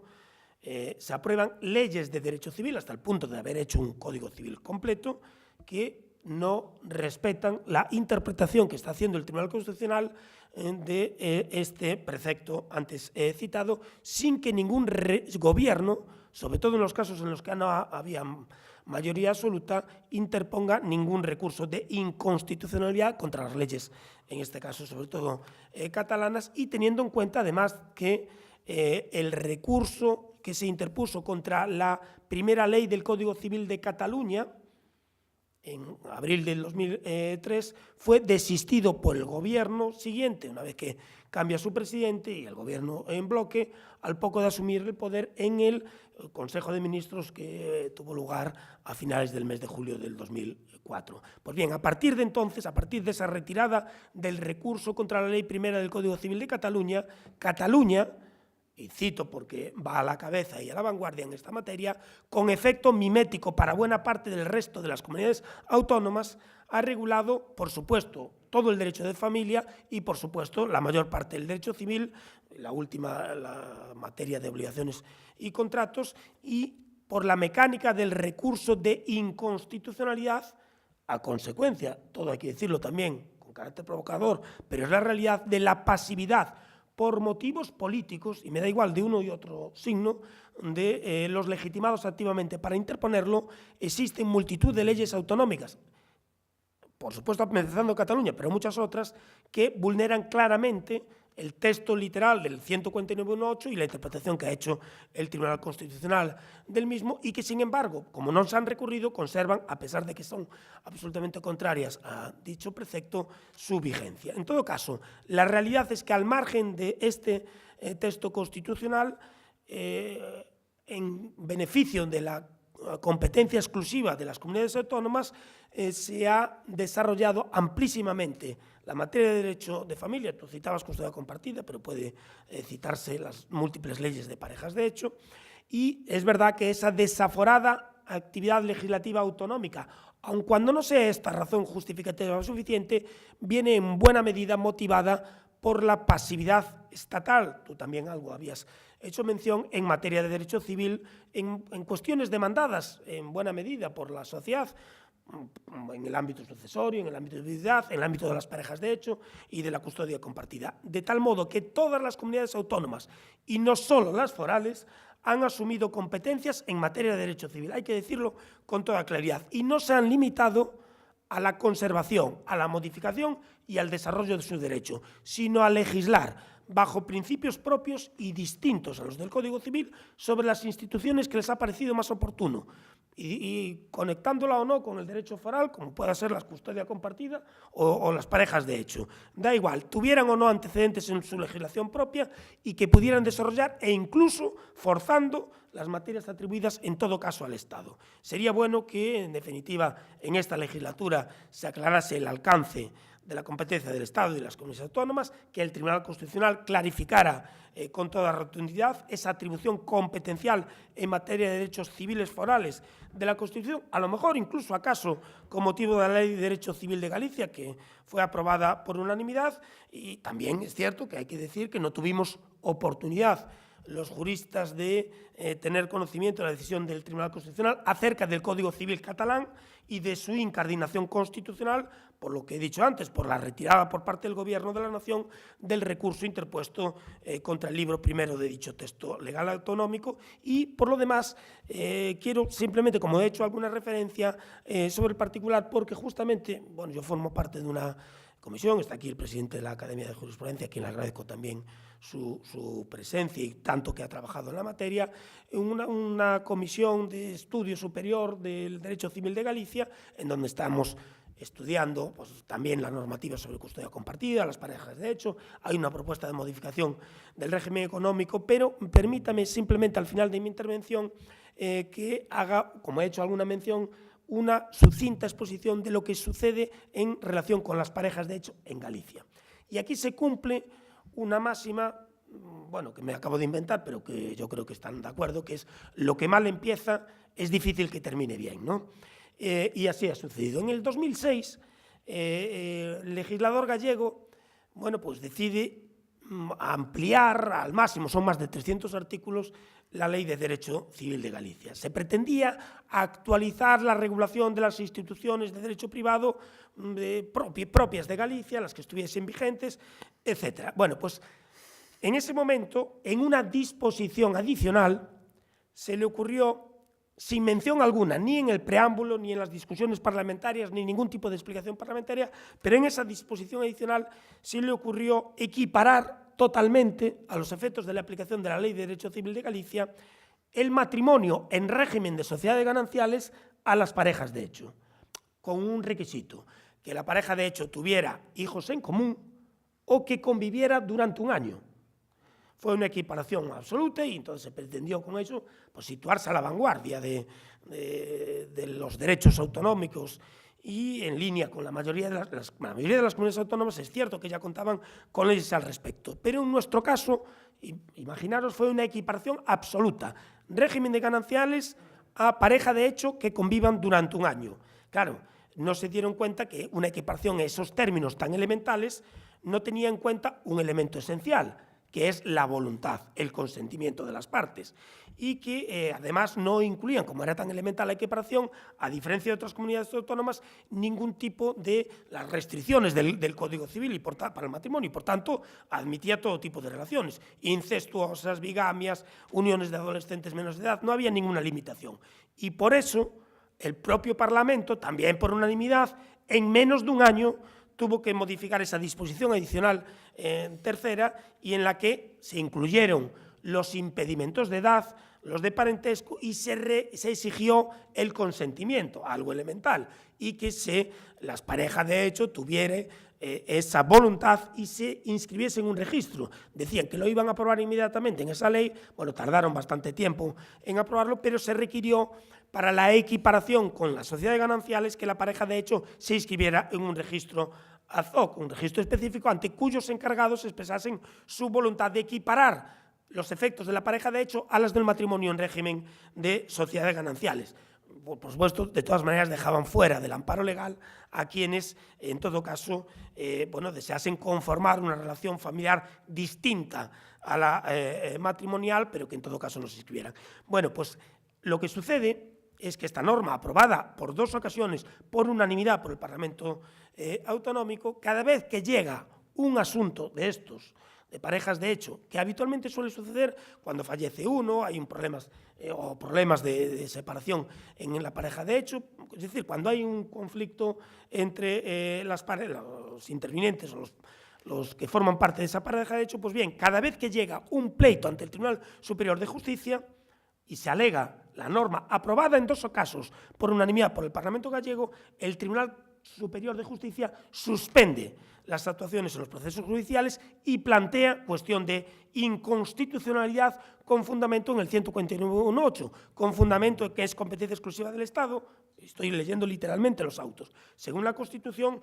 se aprueban leyes de derecho civil hasta el punto de haber hecho un código civil completo que no respetan la interpretación que está haciendo el Tribunal Constitucional de este precepto antes citado, sin que ningún gobierno, sobre todo en los casos en los que no había mayoría absoluta, interponga ningún recurso de inconstitucionalidad contra las leyes, en este caso sobre todo catalanas, y teniendo en cuenta además que el recurso que se interpuso contra la primera ley del Código Civil de Cataluña en abril del 2003, fue desistido por el gobierno siguiente, una vez que cambia su presidente y el gobierno en bloque, al poco de asumir el poder en el Consejo de Ministros que tuvo lugar a finales del mes de julio del 2004. Pues bien, a partir de entonces, a partir de esa retirada del recurso contra la ley primera del Código Civil de Cataluña, Cataluña, y cito porque va a la cabeza y a la vanguardia en esta materia, con efecto mimético para buena parte del resto de las comunidades autónomas, ha regulado, por supuesto, todo el derecho de familia y, por supuesto, la mayor parte del derecho civil, la materia de obligaciones y contratos, y por la mecánica del recurso de inconstitucionalidad, a consecuencia, todo hay que decirlo también con carácter provocador, pero es la realidad de la pasividad por motivos políticos, y me da igual de uno y otro signo, de los legitimados activamente para interponerlo. Existen multitud de leyes autonómicas, por supuesto empezando Cataluña, pero muchas otras, que vulneran claramente el texto literal del 149.1.8 y la interpretación que ha hecho el Tribunal Constitucional del mismo, y que, sin embargo, como no se han recurrido, conservan, a pesar de que son absolutamente contrarias a dicho precepto, su vigencia. En todo caso, la realidad es que, al margen de este texto constitucional, en beneficio de la competencia exclusiva de las comunidades autónomas, se ha desarrollado amplísimamente la materia de derecho de familia. Tú citabas custodia compartida, pero puede citarse las múltiples leyes de parejas de hecho, y es verdad que esa desaforada actividad legislativa autonómica, aun cuando no sea esta razón justificativa suficiente, viene en buena medida motivada por la pasividad estatal. Tú también algo habías hecho mención en materia de derecho civil, en cuestiones demandadas en buena medida por la sociedad, en el ámbito sucesorio, en el ámbito de viudedad, en el ámbito de las parejas de hecho y de la custodia compartida. De tal modo que todas las comunidades autónomas, y no solo las forales, han asumido competencias en materia de derecho civil, hay que decirlo con toda claridad, y no se han limitado a la conservación, a la modificación y al desarrollo de su derecho, sino a legislar bajo principios propios y distintos a los del Código Civil sobre las instituciones que les ha parecido más oportuno, y conectándola o no con el derecho foral, como pueda ser la custodia compartida o las parejas de hecho. Da igual, tuvieran o no antecedentes en su legislación propia y que pudieran desarrollar, e incluso forzando las materias atribuidas en todo caso al Estado. Sería bueno que, en definitiva, en esta legislatura se aclarase el alcance de la competencia del Estado y de las comunidades autónomas, que el Tribunal Constitucional clarificara con toda rotundidad esa atribución competencial en materia de derechos civiles forales de la Constitución, a lo mejor incluso acaso con motivo de la Ley de Derecho Civil de Galicia, que fue aprobada por unanimidad. Y también es cierto que hay que decir que no tuvimos oportunidad los juristas de tener conocimiento de la decisión del Tribunal Constitucional acerca del Código Civil catalán y de su incardinación constitucional, por lo que he dicho antes, por la retirada por parte del Gobierno de la Nación del recurso interpuesto contra el libro primero de dicho texto legal autonómico. Y, por lo demás, quiero simplemente, como he hecho alguna referencia sobre el particular, porque justamente, bueno, yo formo parte de una comisión, está aquí el presidente de la Academia de Jurisprudencia, a quien le agradezco también su presencia y tanto que ha trabajado en la materia, una comisión de estudio superior del Derecho Civil de Galicia, en donde estamos estudiando pues, también la normativa sobre custodia compartida, las parejas de hecho. Hay una propuesta de modificación del régimen económico, pero permítame simplemente al final de mi intervención que haga, como he hecho alguna mención, una sucinta exposición de lo que sucede en relación con las parejas de hecho en Galicia. Y aquí se cumple una máxima, bueno, que me acabo de inventar, pero que yo creo que están de acuerdo, que es: lo que mal empieza es difícil que termine bien, ¿no? Y así ha sucedido. En el 2006, el legislador gallego, bueno, pues decide ampliar al máximo, son más de 300 artículos, la Ley de Derecho Civil de Galicia. Se pretendía actualizar la regulación de las instituciones de derecho privado propias de Galicia, las que estuviesen vigentes, etc. Bueno, pues en ese momento, en una disposición adicional, se le ocurrió, sin mención alguna, ni en el preámbulo, ni en las discusiones parlamentarias, ni ningún tipo de explicación parlamentaria, pero en esa disposición adicional se le ocurrió equiparar totalmente, a los efectos de la aplicación de la Ley de Derecho Civil de Galicia, el matrimonio en régimen de sociedades gananciales a las parejas de hecho. con un requisito, que la pareja de hecho tuviera hijos en común o que conviviera durante un año. Fue una equiparación absoluta y entonces se pretendió con eso pues, situarse a la vanguardia de los derechos autonómicos y en línea con la mayoría de las comunidades autónomas. Es cierto que ya contaban con leyes al respecto, pero en nuestro caso, imaginaros, fue una equiparación absoluta. Régimen de gananciales a pareja de hecho que convivan durante un año. Claro, no se dieron cuenta que una equiparación en esos términos tan elementales no tenía en cuenta un elemento esencial, que es la voluntad, el consentimiento de las partes, y que además no incluían, como era tan elemental la equiparación, a diferencia de otras comunidades autónomas, ningún tipo de las restricciones del Código Civil y para el matrimonio, y por tanto admitía todo tipo de relaciones, incestuosas, bigamias, uniones de adolescentes menores de edad, no había ninguna limitación. Y por eso el propio Parlamento, también por unanimidad, en menos de un año, tuvo que modificar esa disposición adicional tercera y en la que se incluyeron los impedimentos de edad, los de parentesco y se exigió el consentimiento, algo elemental, y que las parejas de hecho tuvieran esa voluntad y se inscribiesen en un registro. Decían que lo iban a aprobar inmediatamente en esa ley, bueno, tardaron bastante tiempo en aprobarlo, pero se requirió para la equiparación con las sociedades gananciales que la pareja de hecho se inscribiera en un registro ad hoc, un registro específico ante cuyos encargados expresasen su voluntad de equiparar los efectos de la pareja de hecho a las del matrimonio en régimen de sociedades gananciales. Por supuesto, de todas maneras dejaban fuera del amparo legal a quienes, en todo caso, deseasen conformar una relación familiar distinta a la matrimonial, pero que en todo caso no se inscribieran. Bueno, pues lo que sucede es que esta norma, aprobada por 2 ocasiones por unanimidad por el Parlamento Autonómico, cada vez que llega un asunto de estos, de parejas de hecho, que habitualmente suele suceder cuando fallece uno, hay problemas de separación en la pareja de hecho, es decir, cuando hay un conflicto entre los intervinientes o los que forman parte de esa pareja de hecho, pues bien, cada vez que llega un pleito ante el Tribunal Superior de Justicia y se alega la norma aprobada en 2 casos por unanimidad por el Parlamento gallego, el Tribunal Superior de Justicia suspende las actuaciones en los procesos judiciales y plantea cuestión de inconstitucionalidad con fundamento en el 149.1.8, con fundamento en que es competencia exclusiva del Estado. Estoy leyendo literalmente los autos. Según la Constitución,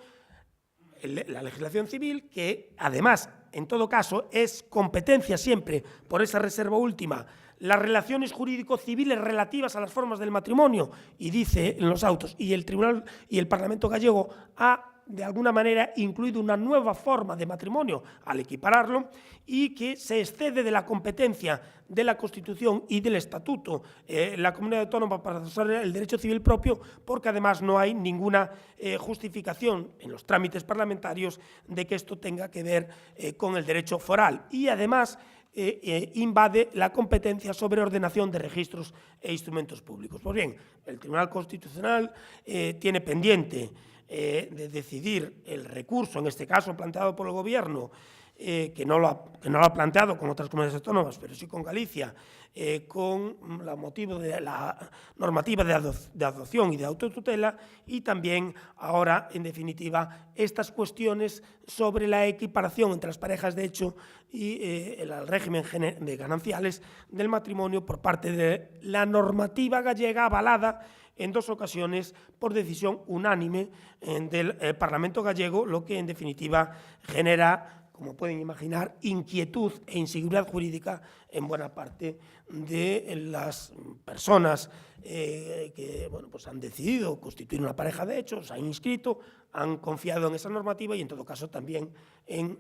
la legislación civil, que además, en todo caso, es competencia siempre por esa reserva última, las relaciones jurídico-civiles relativas a las formas del matrimonio, y dice en los autos, y el Tribunal y el Parlamento gallego ha de alguna manera incluido una nueva forma de matrimonio al equipararlo y que se excede de la competencia de la Constitución y del Estatuto la comunidad autónoma para usar el derecho civil propio, porque además no hay ninguna justificación en los trámites parlamentarios de que esto tenga que ver con el derecho foral y además invade la competencia sobre ordenación de registros e instrumentos públicos. Pues bien, el Tribunal Constitucional tiene pendiente de decidir el recurso, en este caso planteado por el Gobierno, que no lo ha planteado con otras comunidades autónomas, pero sí con Galicia, con el motivo de la normativa de adopción y de autotutela, y también ahora, en definitiva, estas cuestiones sobre la equiparación entre las parejas de hecho y el régimen de gananciales del matrimonio por parte de la normativa gallega avalada en 2 ocasiones por decisión unánime del Parlamento gallego, lo que en definitiva genera, como pueden imaginar, inquietud e inseguridad jurídica en buena parte de las personas que pues han decidido constituir una pareja de hecho, se han inscrito, han confiado en esa normativa y en todo caso también en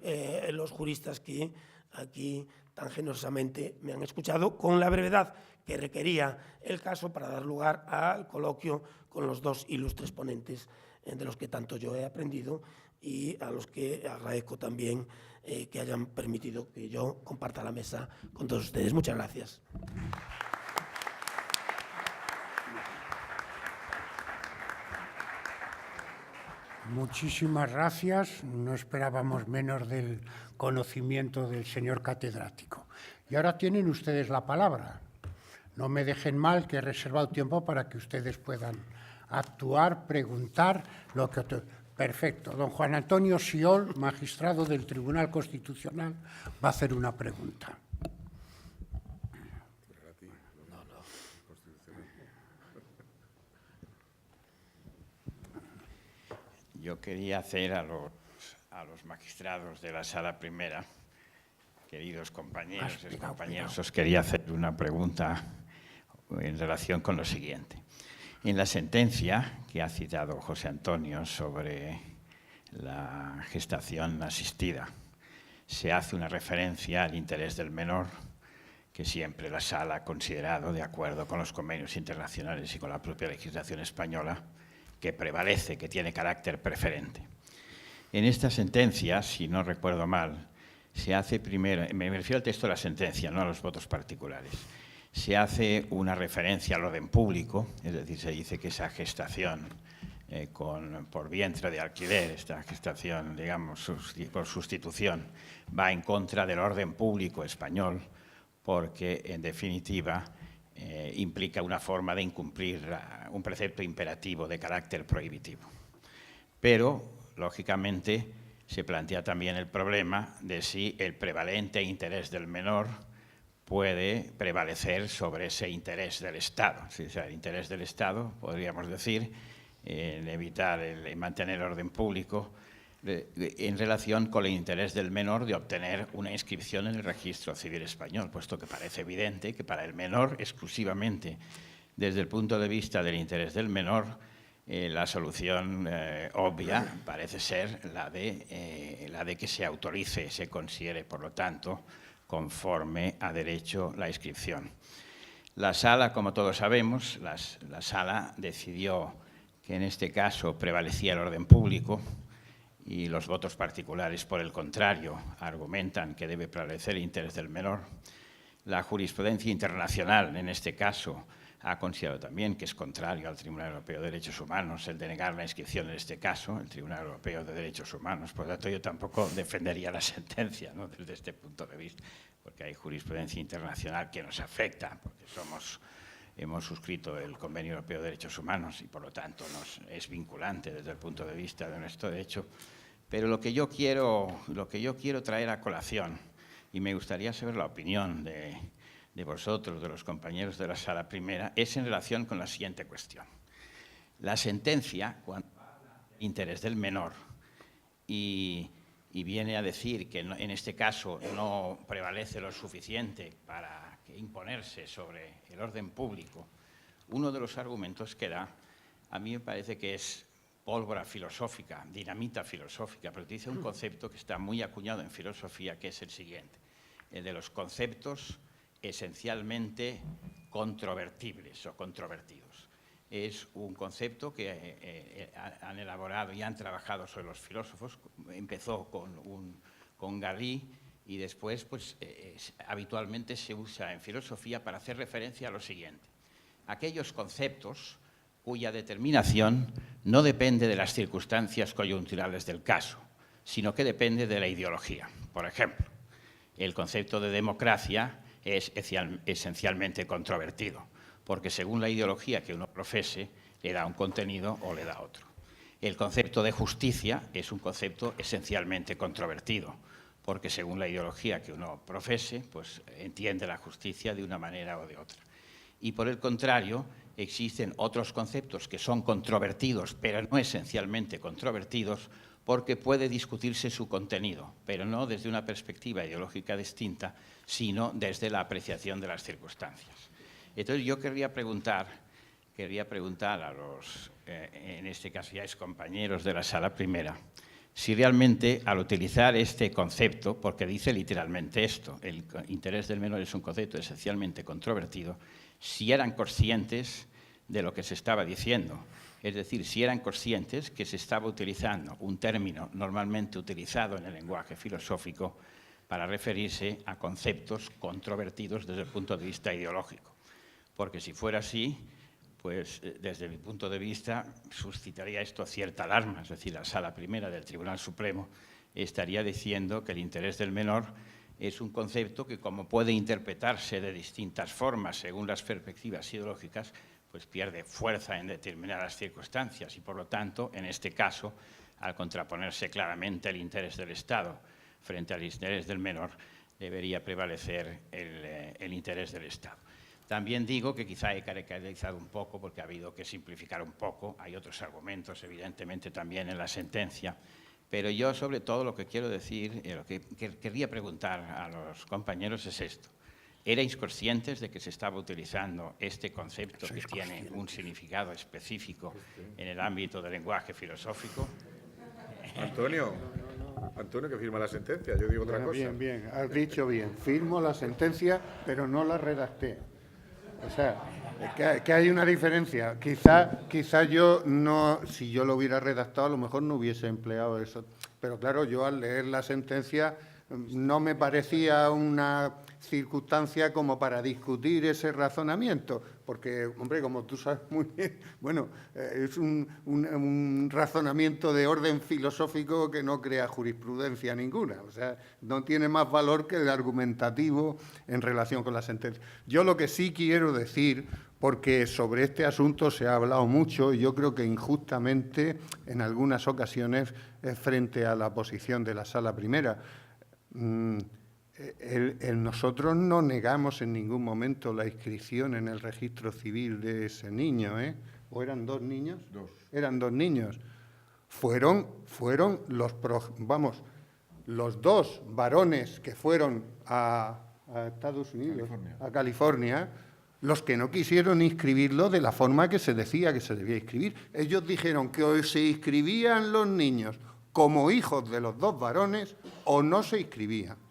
los juristas que aquí tan generosamente me han escuchado, con la brevedad que requería el caso para dar lugar al coloquio con los 2 ilustres ponentes de los que tanto yo he aprendido y a los que agradezco también que hayan permitido que yo comparta la mesa con todos ustedes. Muchas gracias. Muchísimas gracias. No esperábamos menos del conocimiento del señor catedrático. Y ahora tienen ustedes la palabra. No me dejen mal, que he reservado tiempo para que ustedes puedan actuar, preguntar, lo que... Perfecto. Don Juan Antonio Xiol, magistrado del Tribunal Constitucional, va a hacer una pregunta. Yo quería hacer a los magistrados de la Sala Primera, queridos compañeros y compañeros, os quería hacer una pregunta en relación con lo siguiente. En la sentencia que ha citado José Antonio sobre la gestación asistida, se hace una referencia al interés del menor, que siempre la Sala ha considerado, de acuerdo con los convenios internacionales y con la propia legislación española, que prevalece, que tiene carácter preferente. En esta sentencia, si no recuerdo mal, se hace primero, me refiero al texto de la sentencia, no a los votos particulares, se hace una referencia al orden público, es decir, se dice que esa gestación por vientre de alquiler, esta gestación, digamos, por sustitución, va en contra del orden público español, porque, en definitiva, implica una forma de incumplir un precepto imperativo de carácter prohibitivo. Pero, lógicamente, se plantea también el problema de si el prevalente interés del menor puede prevalecer sobre ese interés del Estado. O sea, el interés del Estado, podríamos decir, en evitar, en mantener el orden público, en relación con el interés del menor de obtener una inscripción en el registro civil español, puesto que parece evidente que para el menor, exclusivamente desde el punto de vista del interés del menor, la solución obvia parece ser la de que se autorice, se considere, por lo tanto, conforme a derecho la inscripción. La Sala, como todos sabemos, la Sala decidió que en este caso prevalecía el orden público y los votos particulares, por el contrario, argumentan que debe prevalecer el interés del menor. La jurisprudencia internacional, en este caso, ha considerado también que es contrario al Tribunal Europeo de Derechos Humanos el denegar la inscripción en este caso, el Tribunal Europeo de Derechos Humanos. Por lo tanto, yo tampoco defendería la sentencia, ¿no?, desde este punto de vista, porque hay jurisprudencia internacional que nos afecta, porque hemos suscrito el Convenio Europeo de Derechos Humanos y, por lo tanto, es vinculante desde el punto de vista de nuestro derecho. Pero lo que yo quiero traer a colación, y me gustaría saber la opinión de vosotros, de los compañeros de la Sala Primera, es en relación con la siguiente cuestión. La sentencia, cuando habla del interés del menor y viene a decir que en este caso no prevalece lo suficiente para imponerse sobre el orden público, uno de los argumentos que da, a mí me parece que es pólvora filosófica, dinamita filosófica, pero utiliza un concepto que está muy acuñado en filosofía, que es el siguiente, el de los conceptos esencialmente controvertibles o controvertidos. Es un concepto que han elaborado y han trabajado sobre los filósofos. Empezó con Galí y después pues, habitualmente se usa en filosofía para hacer referencia a lo siguiente. Aquellos conceptos cuya determinación no depende de las circunstancias coyunturales del caso, sino que depende de la ideología. Por ejemplo, el concepto de democracia es esencialmente controvertido, porque según la ideología que uno profese, le da un contenido o le da otro. El concepto de justicia es un concepto esencialmente controvertido, porque según la ideología que uno profese, pues entiende la justicia de una manera o de otra. Y por el contrario, existen otros conceptos que son controvertidos, pero no esencialmente controvertidos, porque puede discutirse su contenido, pero no desde una perspectiva ideológica distinta, sino desde la apreciación de las circunstancias. Entonces, yo querría preguntar a los, en este caso ya es compañeros de la Sala Primera, si realmente al utilizar este concepto, porque dice literalmente esto, el interés del menor es un concepto esencialmente controvertido, si eran conscientes de lo que se estaba diciendo. Es decir, si eran conscientes que se estaba utilizando un término normalmente utilizado en el lenguaje filosófico para referirse a conceptos controvertidos desde el punto de vista ideológico. Porque si fuera así, pues desde mi punto de vista suscitaría esto cierta alarma. Es decir, la Sala Primera del Tribunal Supremo estaría diciendo que el interés del menor es un concepto que, como puede interpretarse de distintas formas según las perspectivas ideológicas, pues pierde fuerza en determinadas circunstancias y, por lo tanto, en este caso, al contraponerse claramente el interés del Estado frente al interés del menor, debería prevalecer el interés del Estado. También digo que quizá he caracterizado un poco, porque ha habido que simplificar un poco, hay otros argumentos, evidentemente, también en la sentencia, pero yo, sobre todo, lo que quiero decir, lo que querría preguntar a los compañeros es esto. ¿Erais conscientes de que se estaba utilizando este concepto que tiene un significado específico en el ámbito del lenguaje filosófico? Antonio, que firma la sentencia, yo digo otra cosa. Bien, bien, has dicho bien. Firmo la sentencia, pero no la redacté. O sea, que hay una diferencia. Quizá yo no, si yo lo hubiera redactado, a lo mejor no hubiese empleado eso. Pero claro, yo al leer la sentencia no me parecía una circunstancia como para discutir ese razonamiento, porque, hombre, como tú sabes muy bien, bueno, es un razonamiento de orden filosófico que no crea jurisprudencia ninguna, o sea, no tiene más valor que el argumentativo en relación con la sentencia. Yo lo que sí quiero decir, porque sobre este asunto se ha hablado mucho y yo creo que injustamente en algunas ocasiones frente a la posición de la Sala Primera, nosotros no negamos en ningún momento la inscripción en el registro civil de ese niño, ¿eh? ¿O eran 2 niños? 2. Eran 2 niños. Fueron los 2 varones que fueron a Estados Unidos, a California, los que no quisieron inscribirlo de la forma que se decía que se debía inscribir. Ellos dijeron que o se inscribían los niños como hijos de los 2 varones o no se inscribían.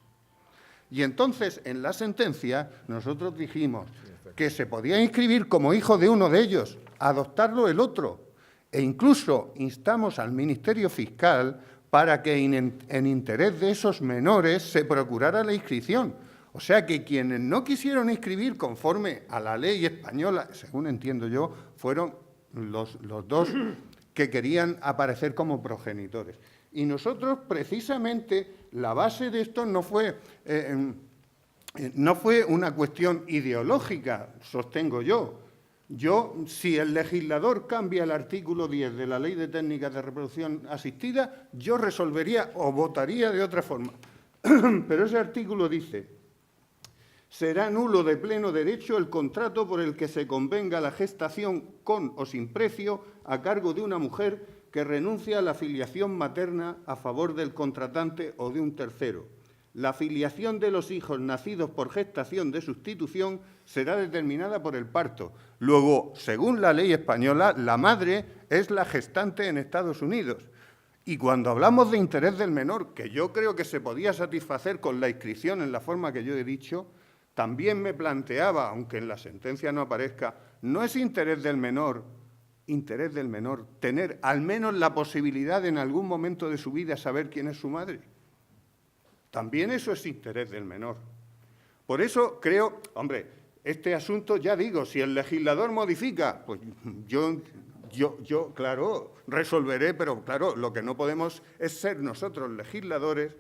Y entonces, en la sentencia, nosotros dijimos que se podía inscribir como hijo de uno de ellos, adoptarlo el otro, e incluso instamos al Ministerio Fiscal para que en interés de esos menores se procurara la inscripción. O sea que quienes no quisieron inscribir conforme a la ley española, según entiendo yo, fueron los 2 que querían aparecer como progenitores. Y nosotros, precisamente, la base de esto no fue una cuestión ideológica, sostengo yo. Si el legislador cambia el artículo 10 de la Ley de Técnicas de Reproducción Asistida, yo resolvería o votaría de otra forma. Pero ese artículo dice: será nulo de pleno derecho el contrato por el que se convenga la gestación con o sin precio a cargo de una mujer que renuncia a la filiación materna a favor del contratante o de un tercero. La filiación de los hijos nacidos por gestación de sustitución será determinada por el parto. Luego, según la ley española, la madre es la gestante en Estados Unidos. Y cuando hablamos de interés del menor, que yo creo que se podía satisfacer con la inscripción en la forma que yo he dicho, también me planteaba, aunque en la sentencia no aparezca, no es interés del menor tener al menos la posibilidad de en algún momento de su vida saber quién es su madre. También eso es interés del menor. Por eso creo, hombre, este asunto, ya digo, si el legislador modifica, pues yo, claro, resolveré, pero claro, lo que no podemos es ser nosotros legisladores,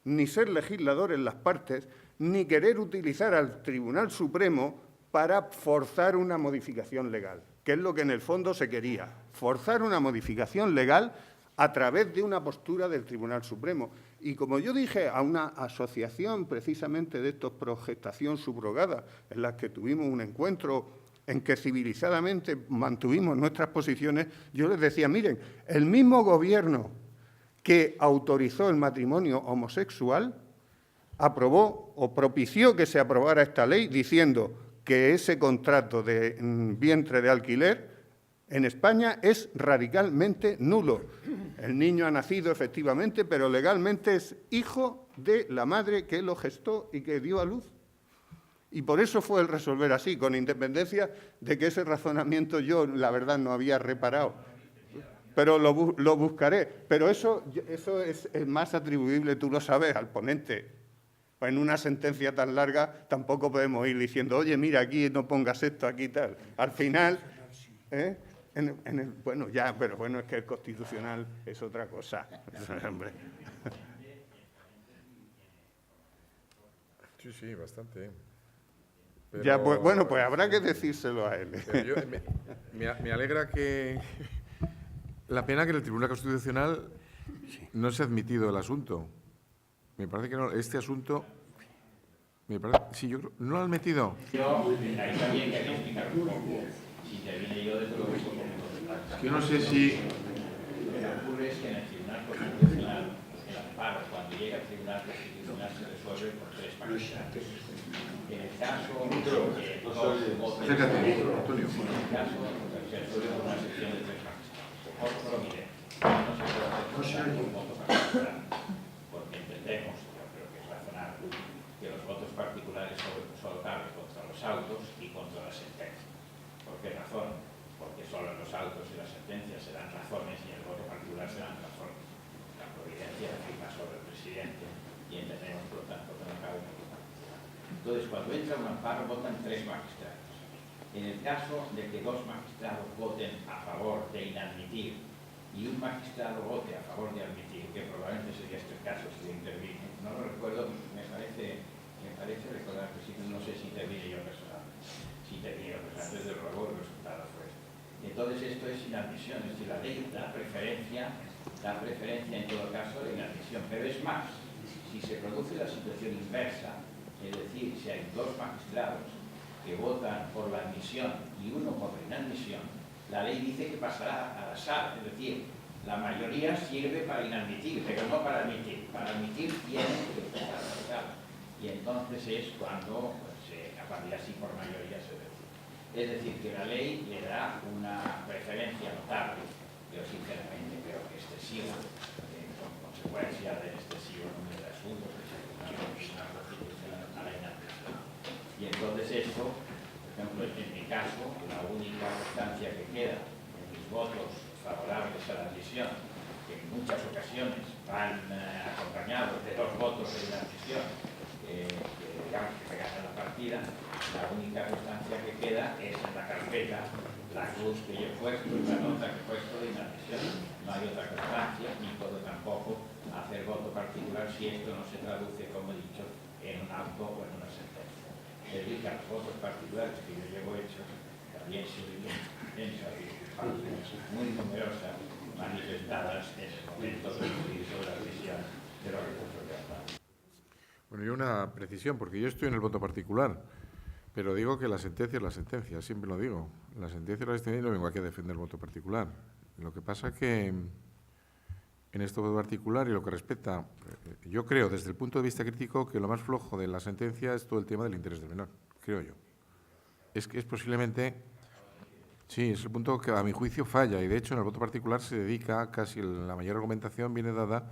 ni ser legisladores las partes, ni querer utilizar al Tribunal Supremo para forzar una modificación legal, que es lo que en el fondo se quería, forzar una modificación legal a través de una postura del Tribunal Supremo. Y como yo dije a una asociación precisamente de estos pro gestación subrogada, en la que tuvimos un encuentro en que civilizadamente mantuvimos nuestras posiciones, yo les decía, miren, el mismo gobierno que autorizó el matrimonio homosexual aprobó o propició que se aprobara esta ley diciendo que ese contrato de vientre de alquiler en España es radicalmente nulo. El niño ha nacido efectivamente, pero legalmente es hijo de la madre que lo gestó y que dio a luz. Y por eso fue el resolver así, con independencia de que ese razonamiento yo, la verdad, no había reparado. Pero lo buscaré. Pero eso es más atribuible, tú lo sabes, al ponente. En una sentencia tan larga tampoco podemos ir diciendo, oye, mira, aquí no pongas esto, aquí tal. Al final, bueno, ya, pero bueno, es que el constitucional es otra cosa. Hombre. Sí, bastante. Pero, Ya, pues, bueno, pues habrá que decírselo a él. pero me alegra que... La pena que en el Tribunal Constitucional no se ha admitido el asunto. Me parece que no, este asunto... sí, yo creo, ¿no lo han metido? Yo, ahí también quería explicar un poco. Si intervine yo, desde luego, Yo no sé si... Lo que ocurre es que en el Tribunal Constitucional, el amparo, cuando llega al Tribunal Constitucional, se resuelve por 3 magistrados. En el caso de que dos voten, Acércate, Antonio. en el caso se resuelve por una sección de 3 magistrados. Otro, mire, no se puede hacer por un voto particular, porque entendemos, yo creo que es razonable, que los votos particulares solo caben contra los autos y contra la sentencia. ¿Por qué razón? Porque solo los autos y las sentencias serán razones y el voto particular serán razones. La providencia firma sobre el presidente y entendemos, por lo tanto, que no cabe un voto particular. Entonces, cuando entra un amparo, votan 3 magistrados. En el caso de que 2 magistrados voten a favor de inadmitir y un magistrado vote a favor de admitir, que probablemente sería este el caso si intervine, no lo recuerdo, me parece recordar que sí, no sé si intervine yo personalmente. Si intervine yo personalmente, desde luego el resultado fue este. Entonces esto es inadmisión, es decir, la ley da preferencia en todo caso de inadmisión, pero es más, si se produce la situación inversa, es decir, si hay 2 magistrados que votan por la admisión y uno por la inadmisión, la ley dice que pasará a la sala, es decir, la mayoría sirve para inadmitir, pero no para admitir. Para admitir tiene que pasar a la sala. Y entonces es cuando a partir así por mayoría se decide. Es decir, que la ley le da una preferencia notable, yo sinceramente creo que excesiva, con consecuencia del excesivo número de asuntos que se una constitucional a la inadmisión. Y entonces esto, por ejemplo, en mi caso, la única constancia que queda en mis votos favorables a la admisión, que en muchas ocasiones van acompañados de 2 votos de inadmisión, que digamos que ganan la partida, la única constancia que queda es en la carpeta, la cruz que yo he puesto y la nota que he puesto de inadmisión. No hay otra constancia, ni puedo tampoco hacer voto particular si esto no se traduce, como he dicho, en un auto o en una sentencia. Es decir, que los votos particulares que yo llevo hechos también sirven muy numerosas manifestadas en el momento del juicio de la decisión de los recursos de amparo. Bueno, y una precisión, porque yo estoy en el voto particular, pero digo que la sentencia es la sentencia, siempre lo digo. La sentencia es la sentencia y no vengo aquí a defender el voto particular. Lo que pasa que en este voto particular y lo que respecta, yo creo desde el punto de vista crítico que lo más flojo de la sentencia es todo el tema del interés del menor, creo yo. Es que es posiblemente, sí, es el punto que a mi juicio falla y de hecho en el voto particular se dedica, casi la mayor argumentación viene dada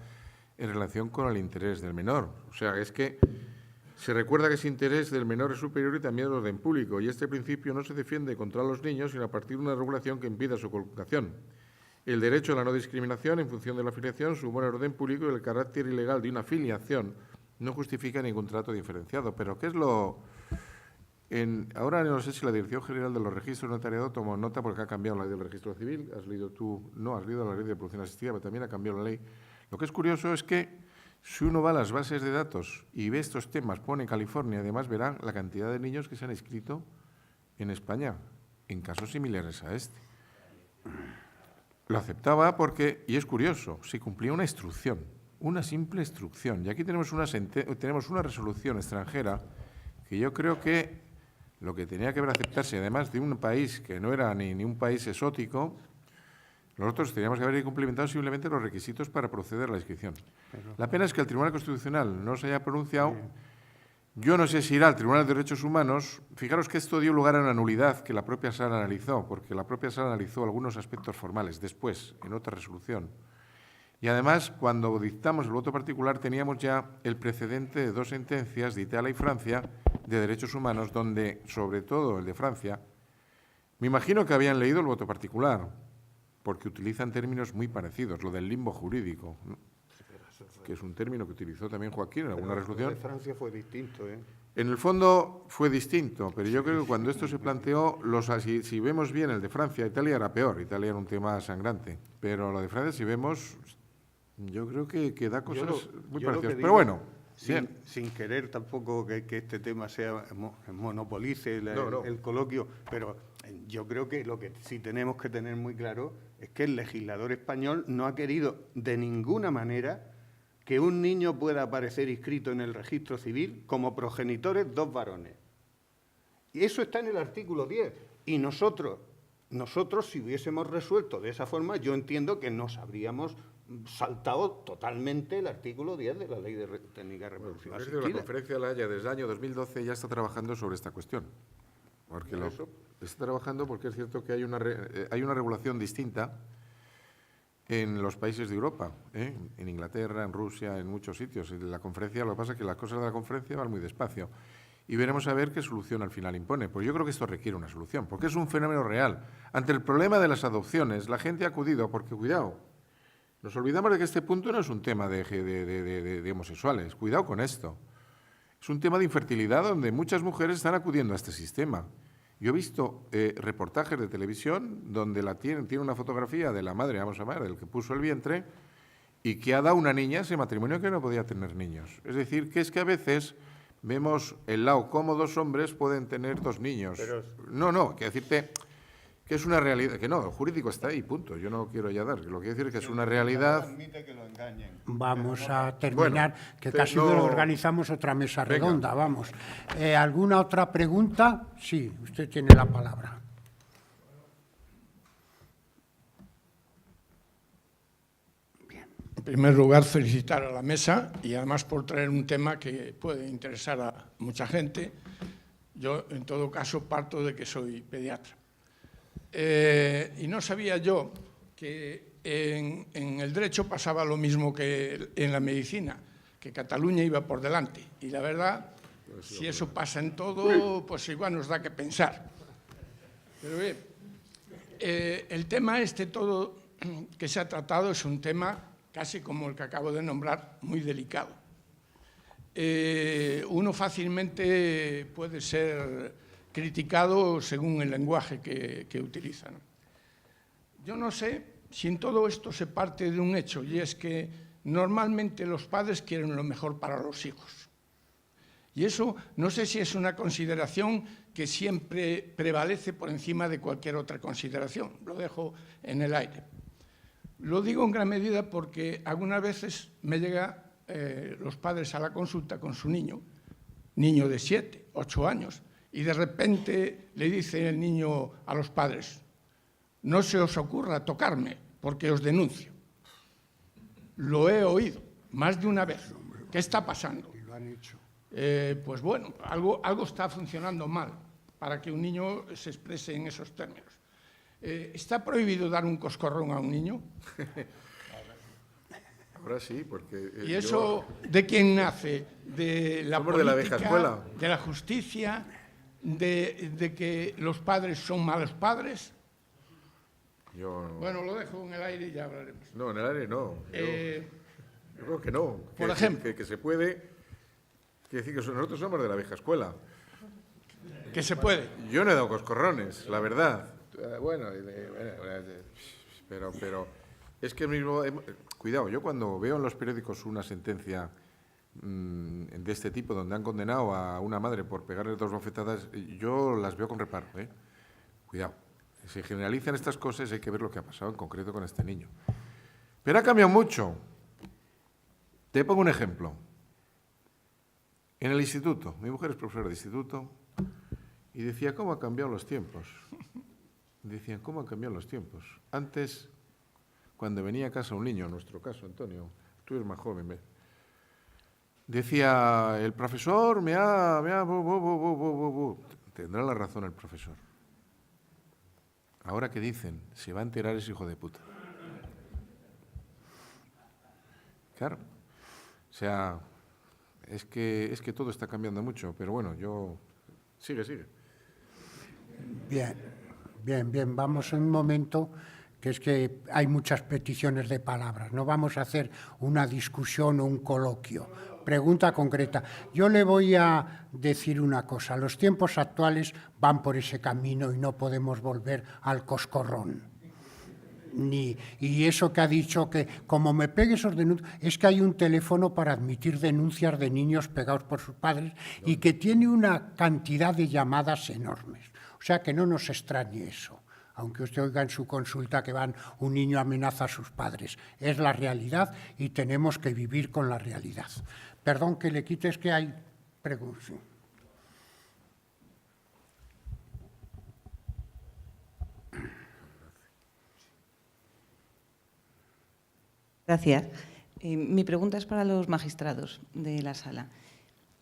en relación con el interés del menor. O sea, es que se recuerda que ese interés del menor es superior y también el orden público y este principio no se defiende contra los niños sino a partir de una regulación que impida su colocación. El derecho a la no discriminación en función de la afiliación supone el orden público y el carácter ilegal de una afiliación no justifica ningún trato diferenciado. Pero ¿qué es lo...? Ahora no sé si la Dirección General de los Registros Notariado tomó nota porque ha cambiado la ley del registro civil. ¿Has leído tú? No, has leído la ley de producción asistida, pero también ha cambiado la ley. Lo que es curioso es que si uno va a las bases de datos y ve estos temas, pone California, además verá la cantidad de niños que se han inscrito en España en casos similares a este. Lo aceptaba porque, y es curioso, se cumplía una instrucción, una simple instrucción. Y aquí tenemos una resolución extranjera que yo creo que lo que tenía que aceptarse, además de un país que no era ni un país exótico, nosotros teníamos que haber cumplimentado simplemente los requisitos para proceder a la inscripción. La pena es que el Tribunal Constitucional no se haya pronunciado. Yo no sé si irá al Tribunal de Derechos Humanos. Fijaros que esto dio lugar a una nulidad que la propia sala analizó, porque la propia sala analizó algunos aspectos formales después, en otra resolución. Y además, cuando dictamos el voto particular, teníamos ya el precedente de 2 sentencias de Italia y Francia de derechos humanos, donde, sobre todo el de Francia, me imagino que habían leído el voto particular, porque utilizan términos muy parecidos, lo del limbo jurídico, ¿no? Que es un término que utilizó también Joaquín en alguna resolución. Lo de Francia fue distinto, ¿eh? En el fondo fue distinto, pero yo creo que cuando esto se planteó, si vemos bien el de Francia, Italia era peor, Italia era un tema sangrante, pero lo de Francia, si vemos, yo creo que da cosas muy parecidas. Pero bueno. sin querer tampoco que este tema monopolice el coloquio, pero yo creo que lo que sí tenemos que tener muy claro es que el legislador español no ha querido de ninguna manera que un niño pueda aparecer inscrito en el registro civil como progenitores 2 varones. Y eso está en el artículo 10. Y nosotros, si hubiésemos resuelto de esa forma, yo entiendo que nos habríamos saltado totalmente el artículo 10 de la Ley de Técnica de Reproducción Asistida. La Conferencia de La Haya desde el año 2012 ya está trabajando sobre esta cuestión. Porque está trabajando porque es cierto que hay una regulación distinta en los países de Europa, en Inglaterra, en Rusia, en muchos sitios. En la conferencia, lo que pasa es que las cosas de la conferencia van muy despacio. Y veremos a ver qué solución al final impone. Pues yo creo que esto requiere una solución, porque es un fenómeno real. Ante el problema de las adopciones, la gente ha acudido, porque cuidado, nos olvidamos de que este punto no es un tema de homosexuales. Cuidado con esto. Es un tema de infertilidad donde muchas mujeres están acudiendo a este sistema. Yo he visto reportajes de televisión donde tiene una fotografía de la madre, vamos a ver, del que puso el vientre, y que ha dado una niña ese matrimonio que no podía tener niños. Es decir, que es que a veces vemos el lado cómo 2 hombres pueden tener 2 niños. Pero... No, quiero decirte que es una realidad, que no, el jurídico está ahí, punto. Yo no quiero ya dar, lo que quiero decir es que es una realidad. Que lo engañen. Vamos a terminar, que casi no organizamos otra mesa redonda, vamos. ¿Alguna otra pregunta? Sí, usted tiene la palabra. En primer lugar, felicitar a la mesa y además por traer un tema que puede interesar a mucha gente. Yo, en todo caso, parto de que soy pediatra. Y no sabía yo que en el derecho pasaba lo mismo que en la medicina, que Cataluña iba por delante. Y la verdad, si eso pasa en todo, pues igual nos da que pensar. Pero bien, el tema todo que se ha tratado es un tema casi como el que acabo de nombrar, muy delicado. Uno fácilmente puede ser criticado según el lenguaje que utilizan. Yo no sé si en todo esto se parte de un hecho, y es que normalmente los padres quieren lo mejor para los hijos. Y eso no sé si es una consideración que siempre prevalece por encima de cualquier otra consideración. Lo dejo en el aire. Lo digo en gran medida porque algunas veces me llegan los padres a la consulta con su niño de 7, 8 años, y de repente le dice el niño a los padres: no se os ocurra tocarme porque os denuncio. Lo he oído más de una vez. ¿Qué está pasando? Lo han hecho. Pues bueno, algo está funcionando mal para que un niño se exprese en esos términos. ¿Está prohibido dar un coscorrón a un niño? Ahora sí, porque... ¿Y eso de quién nace? ¿De la política, de la vieja escuela? ¿De la justicia? ¿De que los padres son malos padres? Bueno, lo dejo en el aire y ya hablaremos. No, en el aire no. Yo creo que no. Por ejemplo. Que se puede... Quiere decir que nosotros somos de la vieja escuela. Que se puede. Yo no he dado coscorrones, la verdad. Bueno, pero es que mismo... Cuidado, yo cuando veo en los periódicos una sentencia de este tipo, donde han condenado a una madre por pegarle 2 bofetadas, yo las veo con reparo. Cuidado, si generalizan estas cosas hay que ver lo que ha pasado en concreto con este niño. Pero ha cambiado mucho. Te pongo un ejemplo. En el instituto, mi mujer es profesora de instituto, y decía, ¿cómo han cambiado los tiempos? Decían, ¿cómo han cambiado los tiempos? Antes, cuando venía a casa un niño, en nuestro caso, Antonio, tú eres más joven, ¿ves? Decía, el profesor tendrá la razón el profesor. Ahora que dicen, se va a enterar ese hijo de puta. Claro. O sea, es que todo está cambiando mucho, pero bueno, yo... Sigue. Bien, vamos en un momento que es que hay muchas peticiones de palabras. No vamos a hacer una discusión o un coloquio. Pregunta concreta. Yo le voy a decir una cosa. Los tiempos actuales van por ese camino y no podemos volver al coscorrón. Y eso que ha dicho que, como me pegue esos denuncias, es que hay un teléfono para admitir denuncias de niños pegados por sus padres y que tiene una cantidad de llamadas enormes. O sea, que no nos extrañe eso, aunque usted oiga en su consulta que un niño amenaza a sus padres. Es la realidad y tenemos que vivir con la realidad. Perdón que le quites que hay preguntas. Gracias. Mi pregunta es para los magistrados de la sala.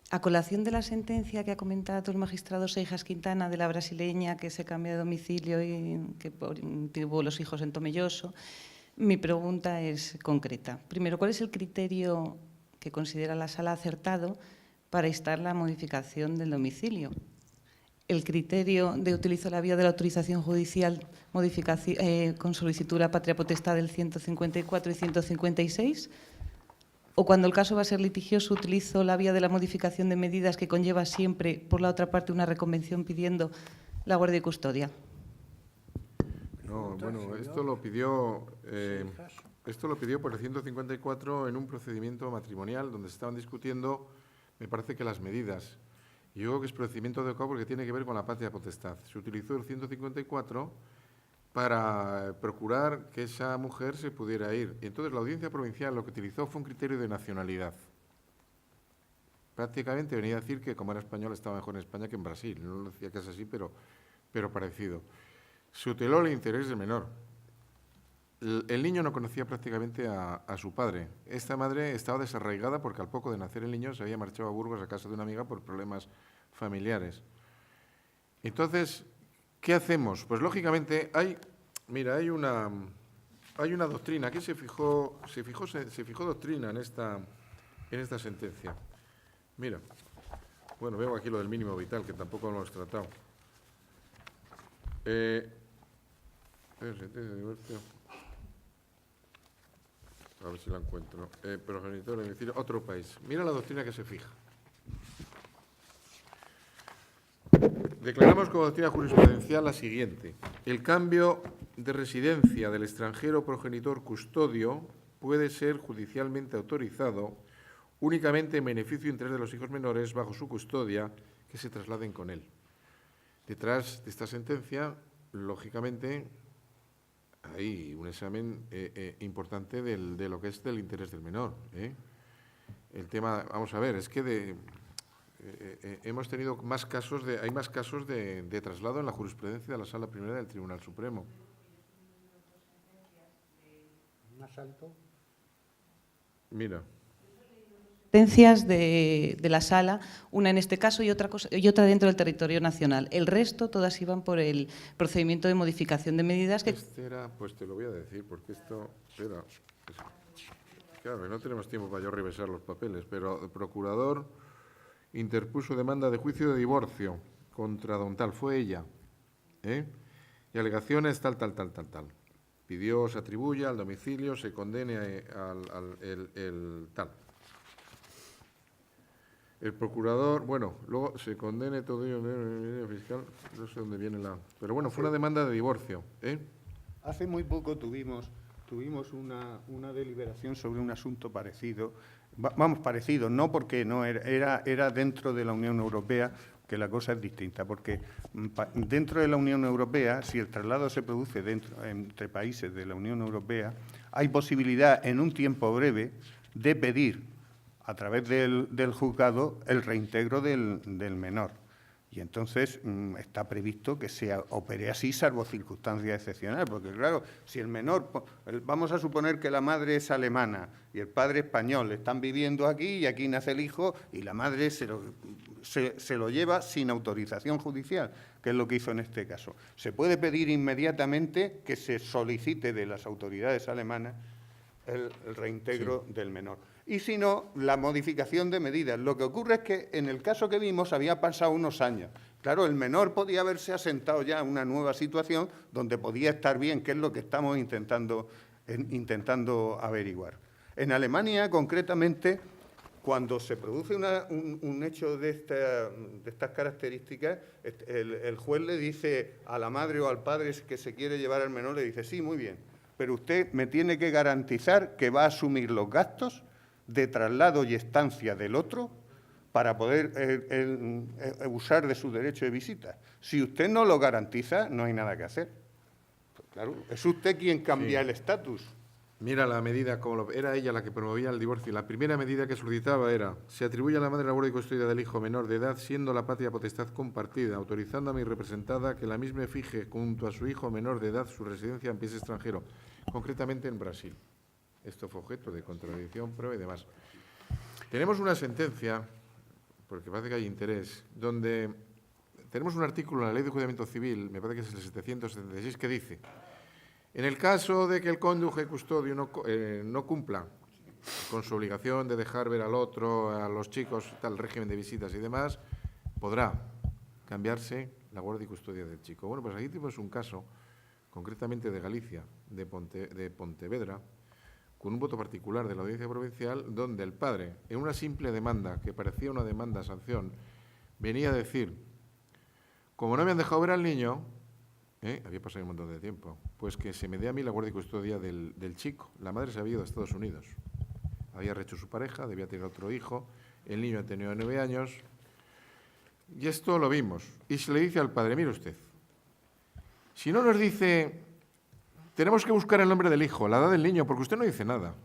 A colación de la sentencia que ha comentado el magistrado Seijas Quintana de la brasileña que se cambia de domicilio y que tuvo los hijos en Tomelloso, mi pregunta es concreta. Primero, ¿cuál es el criterio que considera la sala acertado para instar la modificación del domicilio? ¿El criterio de utilizo la vía de la autorización judicial con solicitud a patria potestad del 154 y 156? ¿O cuando el caso va a ser litigioso utilizo la vía de la modificación de medidas que conlleva siempre, por la otra parte, una reconvención pidiendo la guardia y custodia? No, bueno, esto lo pidió por el 154 en un procedimiento matrimonial donde se estaban discutiendo, me parece que las medidas. Y yo creo que es procedimiento adecuado porque tiene que ver con la patria potestad. Se utilizó el 154 para procurar que esa mujer se pudiera ir. Y entonces la Audiencia Provincial lo que utilizó fue un criterio de nacionalidad. Prácticamente venía a decir que como era español estaba mejor en España que en Brasil. No lo decía que es así, pero parecido. Se tuteló el interés del menor. El niño no conocía prácticamente a su padre. Esta madre estaba desarraigada porque al poco de nacer el niño se había marchado a Burgos a casa de una amiga por problemas familiares. Entonces, ¿qué hacemos? Pues lógicamente hay una doctrina. Aquí se fijó doctrina en esta sentencia. Mira, bueno, veo aquí lo del mínimo vital, que tampoco lo hemos tratado. A ver si la encuentro. Progenitor, es decir, otro país. Mira la doctrina que se fija. Declaramos como doctrina jurisprudencial la siguiente. El cambio de residencia del extranjero progenitor custodio puede ser judicialmente autorizado únicamente en beneficio e interés de los hijos menores bajo su custodia que se trasladen con él. Detrás de esta sentencia, lógicamente, hay un examen importante de lo que es del interés del menor. El tema, vamos a ver, es que hemos tenido hay más casos de traslado en la jurisprudencia de la Sala Primera del Tribunal Supremo. ¿Más alto? Mira. Sentencias de la sala, una en este caso y otra dentro del territorio nacional. El resto, todas iban por el procedimiento de modificación de medidas que... Pues te lo voy a decir, porque esto... Espera, claro, no tenemos tiempo para yo revisar los papeles, pero el procurador interpuso demanda de juicio de divorcio contra don tal, fue ella, y alegaciones tal. Pidió se atribuya al domicilio, se condene el tal. El procurador, bueno, luego se condene todo ello, fiscal, no sé dónde viene la... Pero bueno, fue una demanda de divorcio. Hace muy poco tuvimos una deliberación sobre un asunto parecido, parecido, no porque no era dentro de la Unión Europea, que la cosa es distinta, porque dentro de la Unión Europea, si el traslado se produce entre países de la Unión Europea, hay posibilidad en un tiempo breve de pedir a través del juzgado el reintegro del menor. Y entonces está previsto que se opere así, salvo circunstancias excepcionales, porque claro, si el menor, vamos a suponer que la madre es alemana y el padre español, están viviendo aquí y aquí nace el hijo y la madre se lo lleva sin autorización judicial, que es lo que hizo en este caso. Se puede pedir inmediatamente que se solicite de las autoridades alemanas el reintegro del menor. Y si no, la modificación de medidas. Lo que ocurre es que en el caso que vimos había pasado unos años. Claro, el menor podía haberse asentado ya en una nueva situación donde podía estar bien, que es lo que estamos intentando averiguar. En Alemania, concretamente, cuando se produce un hecho de estas características, el juez le dice a la madre o al padre que se quiere llevar al menor, le dice, sí, muy bien, pero usted me tiene que garantizar que va a asumir los gastos de traslado y estancia del otro para poder usar de su derecho de visita. Si usted no lo garantiza, no hay nada que hacer. Pues claro, es usted quien cambia el estatus. Mira la medida, era ella la que promovía el divorcio. La primera medida que solicitaba era: se atribuye a la madre la guardia y custodia del hijo menor de edad, siendo la patria potestad compartida, autorizando a mi representada que la misma fije junto a su hijo menor de edad su residencia en país extranjero, concretamente en Brasil. Esto fue objeto de contradicción, prueba y demás. Tenemos una sentencia, porque parece que hay interés, donde tenemos un artículo en la Ley de Enjuiciamiento Civil, me parece que es el 776, que dice: en el caso de que el cónyuge custodio no cumpla con su obligación de dejar ver al otro, a los chicos, tal régimen de visitas y demás, podrá cambiarse la guardia y custodia del chico. Bueno, pues aquí tenemos un caso, concretamente de Galicia, de Pontevedra, con un voto particular de la Audiencia Provincial, donde el padre, en una simple demanda, que parecía una demanda a sanción, venía a decir: como no me han dejado ver al niño, había pasado un montón de tiempo, pues que se me dé a mí la guardia y custodia del chico. La madre se había ido a Estados Unidos, había rehecho su pareja, debía tener otro hijo, el niño ha tenido 9 años, y esto lo vimos. Y se le dice al padre: mire usted, si no nos dice, tenemos que buscar el nombre del hijo, la edad del niño, porque usted no dice nada.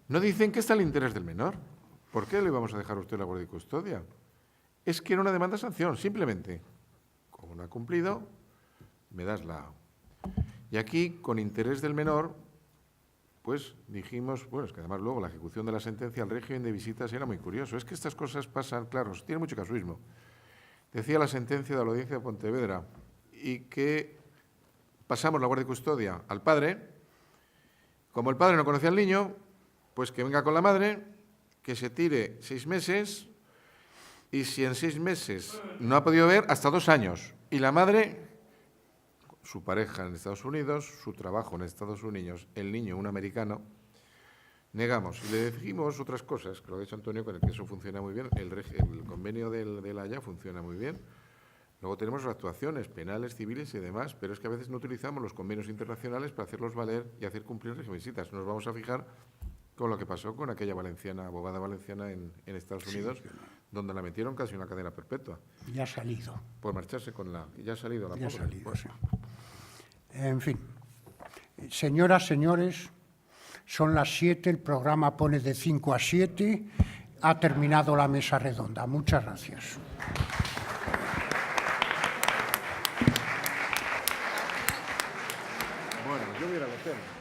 No dicen que está el interés del menor. ¿Por qué le vamos a dejar a usted la guardia y custodia? Es que era una demanda de sanción, simplemente. Como no ha cumplido, me das la... Y aquí, con interés del menor, pues dijimos, bueno, es que además luego la ejecución de la sentencia, el régimen de visitas era muy curioso. Es que estas cosas pasan, claro, tiene mucho casuismo. Decía la sentencia de la Audiencia de Pontevedra, y que pasamos la guardia y custodia al padre. Como el padre no conocía al niño, pues que venga con la madre, que se tire 6 meses, y si en 6 meses no ha podido ver, hasta 2 años. Y la madre, su pareja en Estados Unidos, su trabajo en Estados Unidos, el niño un americano, negamos. Y le dijimos otras cosas, que lo ha dicho Antonio, con el que eso funciona muy bien, el convenio de la Haya funciona muy bien. Luego tenemos actuaciones penales, civiles y demás, pero es que a veces no utilizamos los convenios internacionales para hacerlos valer y hacer cumplir las visitas. Nos vamos a fijar con lo que pasó con aquella valenciana, abogada valenciana en Estados Unidos, donde la metieron casi una cadena perpetua. Ya ha salido. Por marcharse con la... Ya ha salido la Ya ha pobre. salido, sí. En fin, señoras, señores, son las 7, el programa pone de 5 a 7, ha terminado la mesa redonda. Muchas gracias. Bueno, yo voy a ir al hotel.